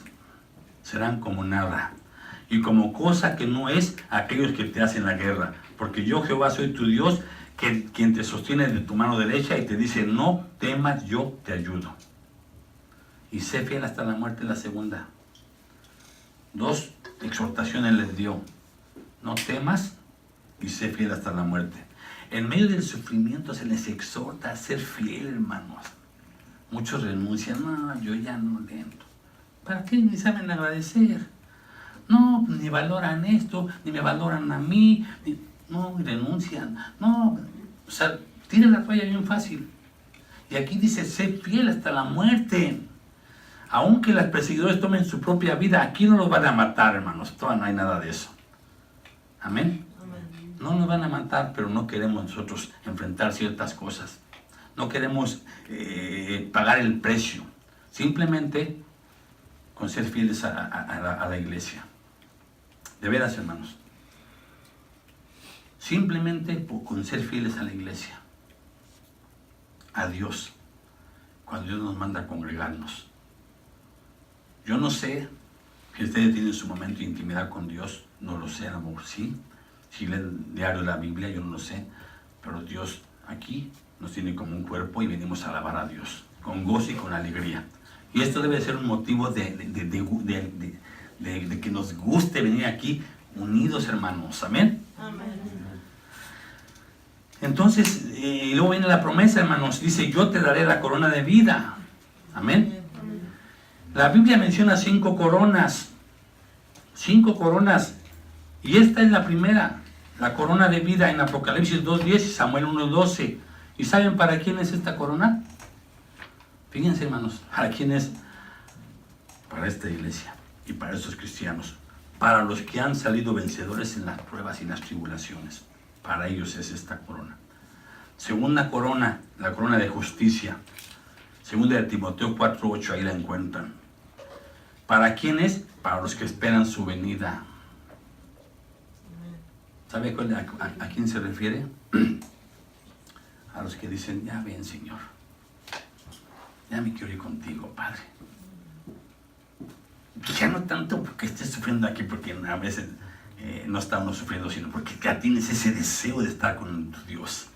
Serán como nada. Y como cosa que no es aquellos que te hacen la guerra. Porque yo, Jehová, soy tu Dios, quien te sostiene de tu mano derecha y te dice, no temas, yo te ayudo. Y sé fiel hasta la muerte, la segunda. 2 exhortaciones les dio. No temas y sé fiel hasta la muerte. En medio del sufrimiento se les exhorta a ser fiel, hermanos. Muchos renuncian. No, yo ya no le entro. ¿Para qué ni saben agradecer? No, ni valoran esto, ni me valoran a mí. No, renuncian. No, o sea, tiran la toalla bien fácil. Y aquí dice, sé fiel hasta la muerte. Aunque los perseguidores tomen su propia vida, aquí no los van a matar, hermanos. Todavía no hay nada de eso. Amén. Amén. No nos van a matar, pero no queremos nosotros enfrentar ciertas cosas. No queremos pagar el precio. Simplemente con ser fieles a la iglesia. De veras, hermanos. Simplemente con ser fieles a la iglesia, a Dios, cuando Dios nos manda a congregarnos. Yo no sé si ustedes tienen su momento de intimidad con Dios, no lo sé, a lo mejor sí. Si leen diario la Biblia, yo no lo sé, pero Dios aquí nos tiene como un cuerpo y venimos a alabar a Dios, con gozo y con alegría. Y esto debe ser un motivo de que nos guste venir aquí unidos, hermanos. Amén. Amén. Entonces, luego viene la promesa, hermanos. Dice, yo te daré la corona de vida. Amén. La Biblia menciona 5 coronas. 5 coronas. Y esta es la primera. La corona de vida en Apocalipsis 2:10 y Samuel 1:12. ¿Y saben para quién es esta corona? Fíjense, hermanos, ¿para quién es? Para esta iglesia y para estos cristianos. Para los que han salido vencedores en las pruebas y las tribulaciones. Para ellos es esta corona. Segunda corona, la corona de justicia. Segunda de Timoteo 4:8, ahí la encuentran. ¿Para quién es? Para los que esperan su venida. ¿Sabe a quién se refiere? A los que dicen, ya ven, Señor. Ya me quiero ir contigo, Padre. Ya no tanto porque estés sufriendo aquí, porque a veces no está uno sufriendo, sino porque ya tienes ese deseo de estar con tu Dios.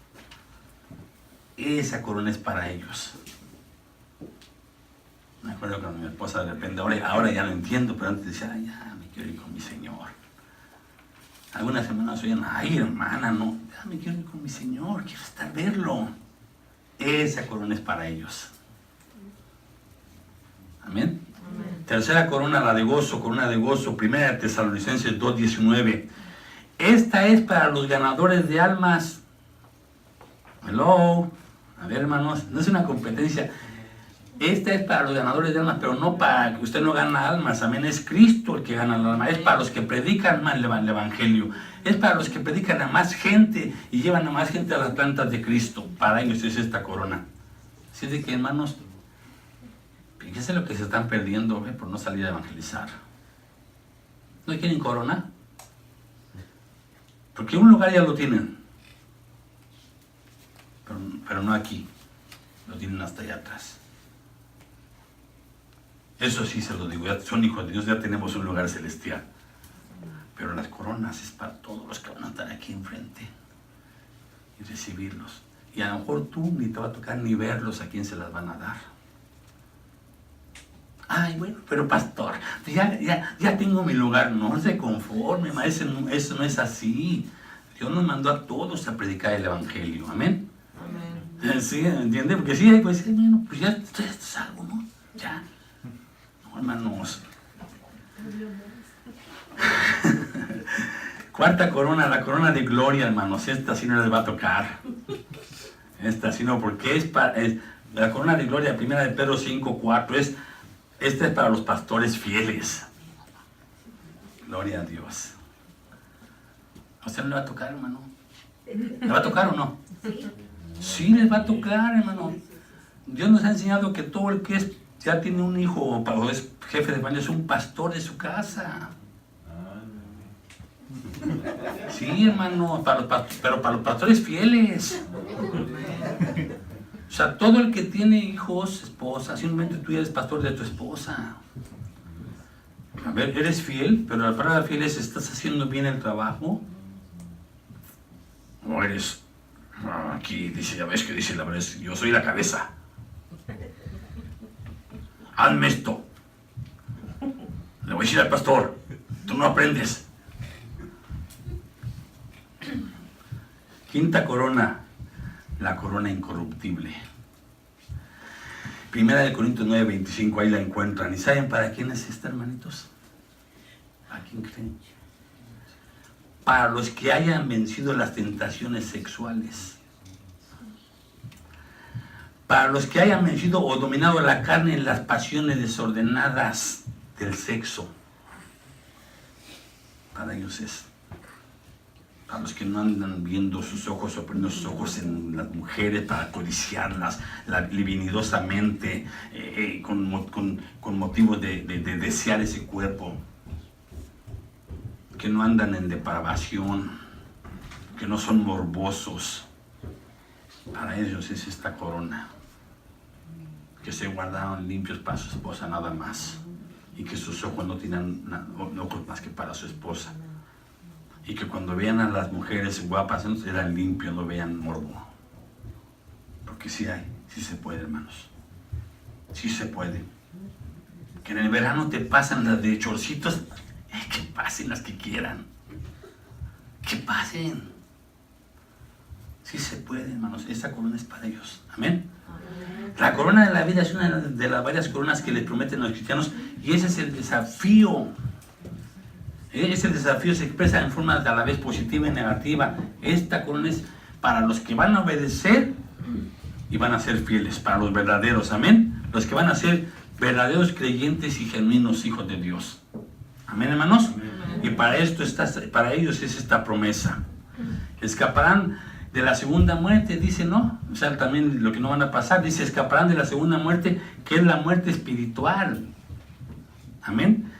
Esa corona es para ellos. Me acuerdo cuando mi esposa de repente, ahora ya lo entiendo, pero antes decía, ay, ya me quiero ir con mi Señor. Algunas semanas oían, ay, hermana, no, ya me quiero ir con mi Señor, quiero estar verlo. Esa corona es para ellos. Amén. Amén. Tercera corona, la de gozo, corona de gozo, primera de Tesalonicenses 2:19. Esta es para los ganadores de almas. Hello. A ver, hermanos, no es una competencia. Esta es para los ganadores de almas, pero no para que usted no gana almas. Amén. Es Cristo el que gana el alma. Es para los que predican más el Evangelio. Es para los que predican a más gente y llevan a más gente a las plantas de Cristo. Para ellos es esta corona. Así de que, hermanos, fíjense lo que se están perdiendo por no salir a evangelizar. ¿No quieren corona? Porque un lugar ya lo tienen. Pero no aquí. Lo tienen hasta allá atrás. Eso sí se lo digo, ya son hijos de Dios, ya tenemos un lugar celestial. Pero las coronas es para todos los que van a estar aquí enfrente y recibirlos. Y a lo mejor tú ni te va a tocar ni verlos a quién se las van a dar. Ay, bueno, pero pastor, ya tengo mi lugar. No se conforme, eso no es así. Dios nos mandó a todos a predicar el Evangelio, amén. Amén. ¿Sí? ¿Entiende? Porque sí, pues, bueno, pues ya esto es algo, ¿no? Ya. No, hermanos. Cuarta corona, la corona de gloria, hermanos. Esta sí no les va a tocar. Esta sí no, porque la corona de gloria, primera de Pedro 5:4, esta es para los pastores fieles. Gloria a Dios. ¿A usted no le va a tocar, hermano? ¿Le va a tocar o no? Sí, les va a tocar, hermano. Dios nos ha enseñado que todo el que ya tiene un hijo o es jefe de familia es un pastor de su casa. Sí, hermano, pero para los pastores fieles. O sea, todo el que tiene hijos, esposa, simplemente tú eres pastor de tu esposa. A ver, eres fiel, pero la palabra fiel es, ¿estás haciendo bien el trabajo? O eres, aquí dice, ya ves que dice la verdad, yo soy la cabeza. Hazme esto. Le voy a decir al pastor, tú no aprendes. Quinta corona, la corona incorruptible. Primera de Corintios 9:25, ahí la encuentran. ¿Y saben para quién es esta, hermanitos? ¿A quién creen? Para los que hayan vencido las tentaciones sexuales. Para los que hayan vencido o dominado la carne en las pasiones desordenadas del sexo. Para ellos es. Para los que no andan viendo sus ojos o poniendo sus ojos en las mujeres para codiciarlas libidinosamente, con motivo de desear ese cuerpo. Que no andan en depravación, que no son morbosos. Para ellos es esta corona, que se guardaron limpios para su esposa nada más, y que sus ojos no tienen ojos más que para su esposa, y que cuando veían a las mujeres guapas eran limpios, no veían morbo. Porque sí hay, sí se puede, hermanos, sí se puede. Que en el verano te pasan las de chorcitos, que pasen las que quieran, que pasen. Sí se puede, hermanos, esa corona es para ellos, amén. La corona de la vida es una de las varias coronas que les prometen los cristianos, y ese es el desafío. Ese desafío se expresa en forma de a la vez positiva y negativa. Esta corona es para los que van a obedecer y van a ser fieles, para los verdaderos, amén. Los que van a ser verdaderos creyentes y genuinos hijos de Dios, amén, hermanos. Amén. Y para esto para ellos es esta promesa. Escaparán de la segunda muerte, dice, ¿no? O sea, también lo que no van a pasar, dice, escaparán de la segunda muerte, que es la muerte espiritual. Amén.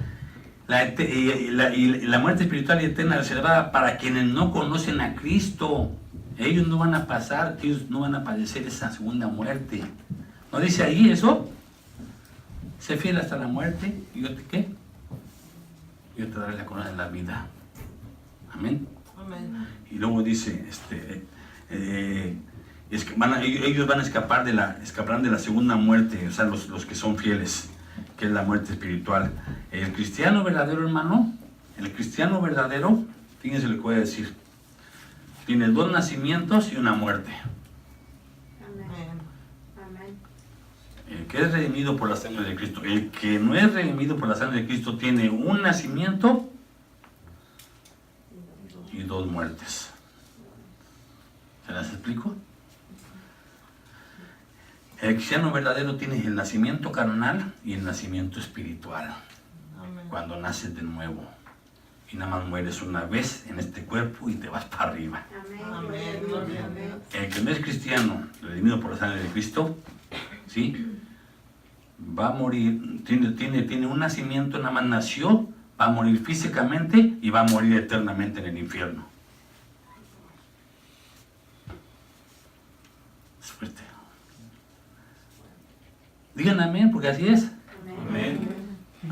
La muerte espiritual y eterna reservada para quienes no conocen a Cristo. Ellos no van a pasar, ellos no van a padecer esa segunda muerte. ¿No dice ahí eso? Sé fiel hasta la muerte, y yo te, ¿qué? Yo te daré la corona de la vida. Amén. Amén. Y luego dice, ellos van a escaparán de la segunda muerte, o sea, los que son fieles, que es la muerte espiritual. El cristiano verdadero, hermano, el cristiano verdadero, fíjense lo que voy a decir, tiene 2 nacimientos y una muerte. Amén. El que es redimido por la sangre de Cristo. El que no es redimido por la sangre de Cristo tiene un nacimiento y 2 muertes. ¿Se las explico? El cristiano verdadero tiene el nacimiento carnal y el nacimiento espiritual. Amén. Cuando naces de nuevo y nada más mueres una vez en este cuerpo y te vas para arriba. Amén. Amén. El que no es cristiano, redimido por la sangre de Cristo, ¿sí? Va a morir, tiene un nacimiento, nada más nació, va a morir físicamente y va a morir eternamente en el infierno. Es fuerte. Digan amén, porque así es. Amén.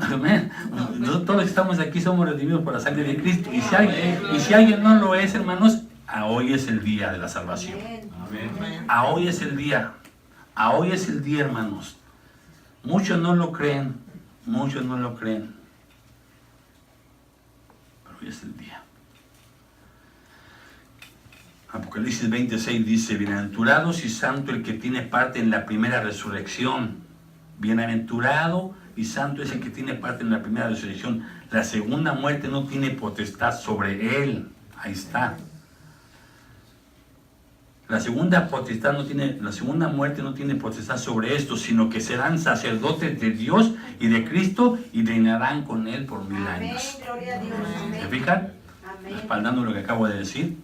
Amén. Nosotros todos los que estamos aquí somos redimidos por la sangre de Cristo. Y si alguien no lo es, hermanos, a hoy es el día de la salvación. Amén. A hoy es el día. A hoy es el día, hermanos. Muchos no lo creen. Muchos no lo creen. Pero hoy es el día. Apocalipsis 26 dice, bienaventurados y santo el que tiene parte en la primera resurrección. Bienaventurado y santo es el que tiene parte en la primera resurrección. La segunda muerte no tiene potestad sobre él. Ahí está. La segunda muerte no tiene potestad sobre esto, sino que serán sacerdotes de Dios y de Cristo y reinarán con él por 1000 años. Amén. Gloria a Dios. ¿Se Amén. fijan? Amén. Respaldando lo que acabo de decir.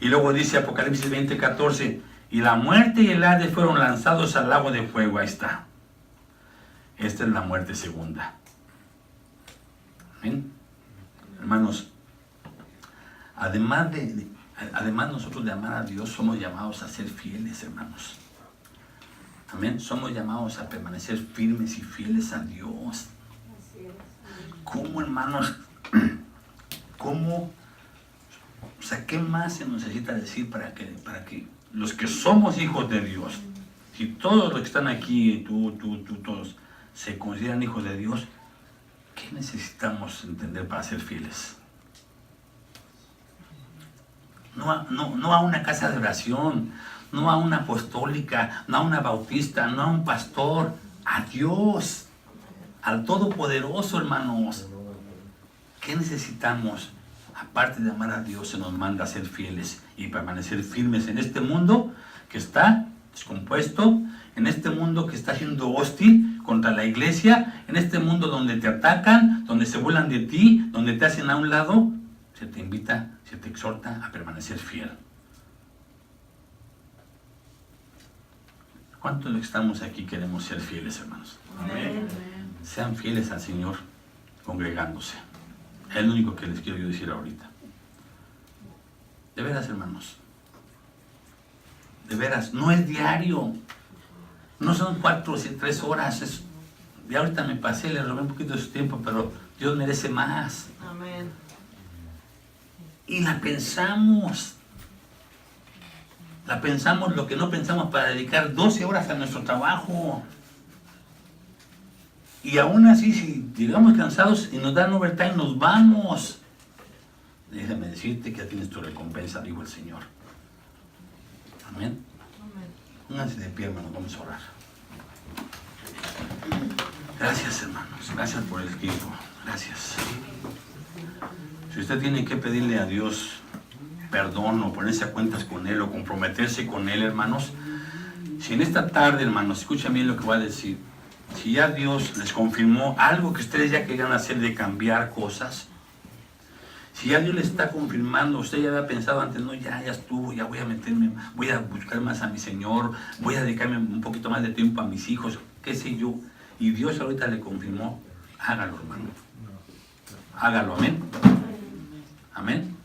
Y luego dice Apocalipsis 20:14, y la muerte y el Hades fueron lanzados al lago de fuego. Ahí está. Esta es la muerte segunda. ¿Amén? Hermanos, además nosotros de amar a Dios, somos llamados a ser fieles, hermanos. Amén. Somos llamados a permanecer firmes y fieles a Dios. Así es. ¿Cómo, hermanos? ¿Cómo? O sea, ¿qué más se nos necesita decir para que los que somos hijos de Dios, si todos los que están aquí, tú, todos, se consideran hijos de Dios, ¿qué necesitamos entender para ser fieles? No a una casa de oración, no a una apostólica, no a una bautista, no a un pastor, a Dios, al Todopoderoso, hermanos. ¿Qué necesitamos? Aparte de amar a Dios, se nos manda a ser fieles y permanecer firmes en este mundo que está descompuesto, en este mundo que está siendo hostil contra la iglesia, en este mundo donde te atacan, donde se burlan de ti, donde te hacen a un lado. Se te invita, se te exhorta a permanecer fiel. ¿Cuántos de los que estamos aquí queremos ser fieles, hermanos? Amén. Sean fieles al Señor congregándose. Es lo único que les quiero yo decir ahorita. De veras, hermanos. De veras, no es diario. No son 4 o 3 horas. Ya ahorita me pasé, le robé un poquito de su tiempo, pero Dios merece más. Amén. Y la pensamos lo que no pensamos para dedicar 12 horas a nuestro trabajo. Y aún así, si llegamos cansados y nos dan overtime, nos vamos. Déjame decirte que ya tienes tu recompensa, dijo el Señor. Amén. Amén. Pónganse de pie, hermanos, vamos a orar. Gracias, hermanos, gracias por el tiempo, gracias. Si usted tiene que pedirle a Dios perdón o ponerse a cuentas con Él o comprometerse con Él, hermanos, si en esta tarde, hermanos, escuchen bien lo que voy a decir, si ya Dios les confirmó algo que ustedes ya querían hacer de cambiar cosas, si ya Dios les está confirmando, usted ya había pensado antes, no, ya estuvo, ya voy a meterme, voy a buscar más a mi Señor, voy a dedicarme un poquito más de tiempo a mis hijos, qué sé yo, y Dios ahorita le confirmó, hágalo, hermano. Hágalo, amén. Amén.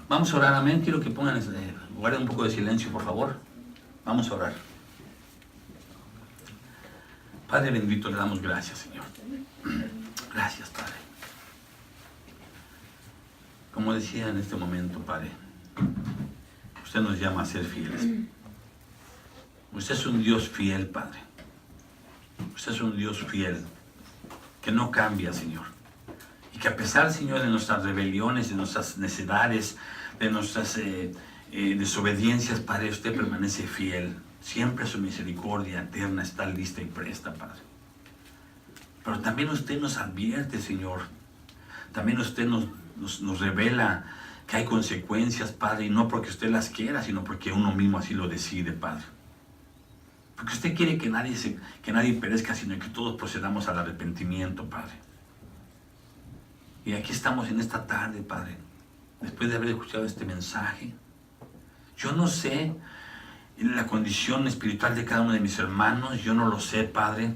Vamos a orar, amén. Quiero que pongan, guarden un poco de silencio, por favor. Vamos a orar. Padre bendito, le damos gracias, Señor. Gracias, Padre. Como decía en este momento, Padre, usted nos llama a ser fieles. Usted es un Dios fiel, Padre. Usted es un Dios fiel, que no cambia, Señor. Y que a pesar, Señor, de nuestras rebeliones, de nuestras necedades, de nuestras desobediencias, Padre, usted permanece fiel. Siempre su misericordia eterna está lista y presta, Padre. Pero también usted nos advierte, Señor. También usted nos revela que hay consecuencias, Padre, y no porque usted las quiera, sino porque uno mismo así lo decide, Padre. Porque usted quiere que nadie perezca, sino que todos procedamos al arrepentimiento, Padre. Y aquí estamos en esta tarde, Padre, después de haber escuchado este mensaje. Yo no sé la condición espiritual de cada uno de mis hermanos, yo no lo sé, Padre.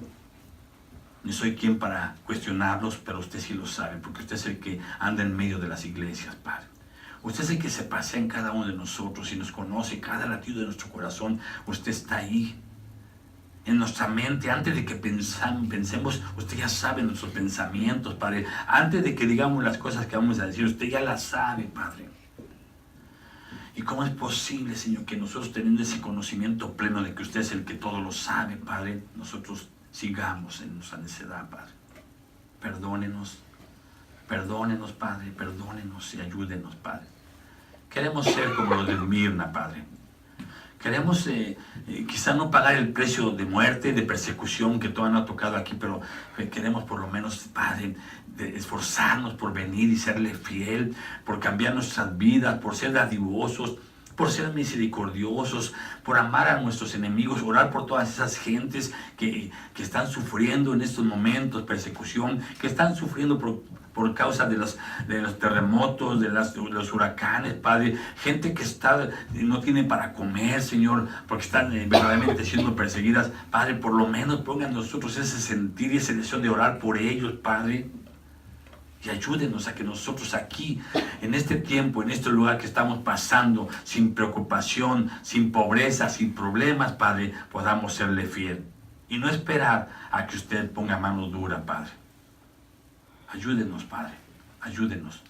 Ni soy quien para cuestionarlos, pero usted sí lo sabe, porque usted es el que anda en medio de las iglesias, Padre. Usted es el que se pasea en cada uno de nosotros y nos conoce cada latido de nuestro corazón. Usted está ahí. En nuestra mente, antes de que pensemos, usted ya sabe nuestros pensamientos, Padre. Antes de que digamos las cosas que vamos a decir, usted ya las sabe, Padre. ¿Y cómo es posible, Señor, que nosotros teniendo ese conocimiento pleno de que usted es el que todo lo sabe, Padre, nosotros sigamos en nuestra necedad, Padre? Perdónenos, Padre, perdónenos y ayúdenos, Padre. Queremos ser como los de Mirna, Padre. Queremos quizá no pagar el precio de muerte, de persecución que todavía no ha tocado aquí, pero queremos por lo menos, Padre, esforzarnos por venir y serle fiel, por cambiar nuestras vidas, por ser dadivosos, por ser misericordiosos, por amar a nuestros enemigos, orar por todas esas gentes que están sufriendo en estos momentos persecución, que están sufriendo por causa de los terremotos, de los huracanes, Padre. Gente que no tiene para comer, Señor, porque están verdaderamente siendo perseguidas. Padre, por lo menos pongan nosotros ese sentir y ese deseo de orar por ellos, Padre. Y ayúdenos a que nosotros aquí, en este tiempo, en este lugar que estamos pasando, sin preocupación, sin pobreza, sin problemas, Padre, podamos serle fiel. Y no esperar a que usted ponga mano dura, Padre. Ayúdenos, Padre, ayúdenos.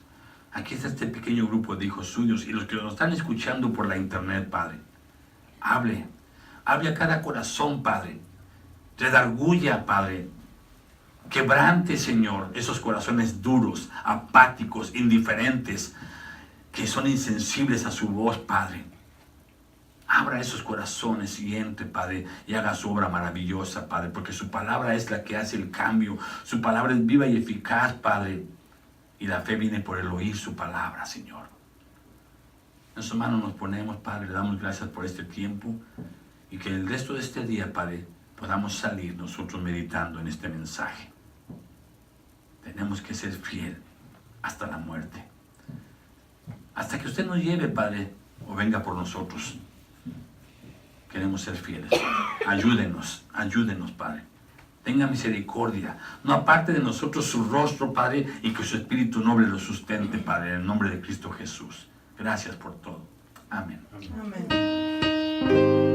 Aquí está este pequeño grupo de hijos suyos y los que nos están escuchando por la internet, Padre. Hable a cada corazón, Padre. Redarguya, Padre. Quebrante, Señor, esos corazones duros, apáticos, indiferentes, que son insensibles a su voz, Padre. Abra esos corazones y entre, Padre, y haga su obra maravillosa, Padre, porque su palabra es la que hace el cambio. Su palabra es viva y eficaz, Padre, y la fe viene por el oír su palabra, Señor. En sus manos nos ponemos, Padre, le damos gracias por este tiempo y que el resto de este día, Padre, podamos salir nosotros meditando en este mensaje. Tenemos que ser fiel hasta la muerte. Hasta que usted nos lleve, Padre, o venga por nosotros. Queremos ser fieles. Ayúdenos, Padre. tenga misericordia, no aparte de nosotros su rostro, Padre, y que su espíritu noble lo sustente, Padre, en el nombre de Cristo Jesús. Gracias por todo. Amén. Amén.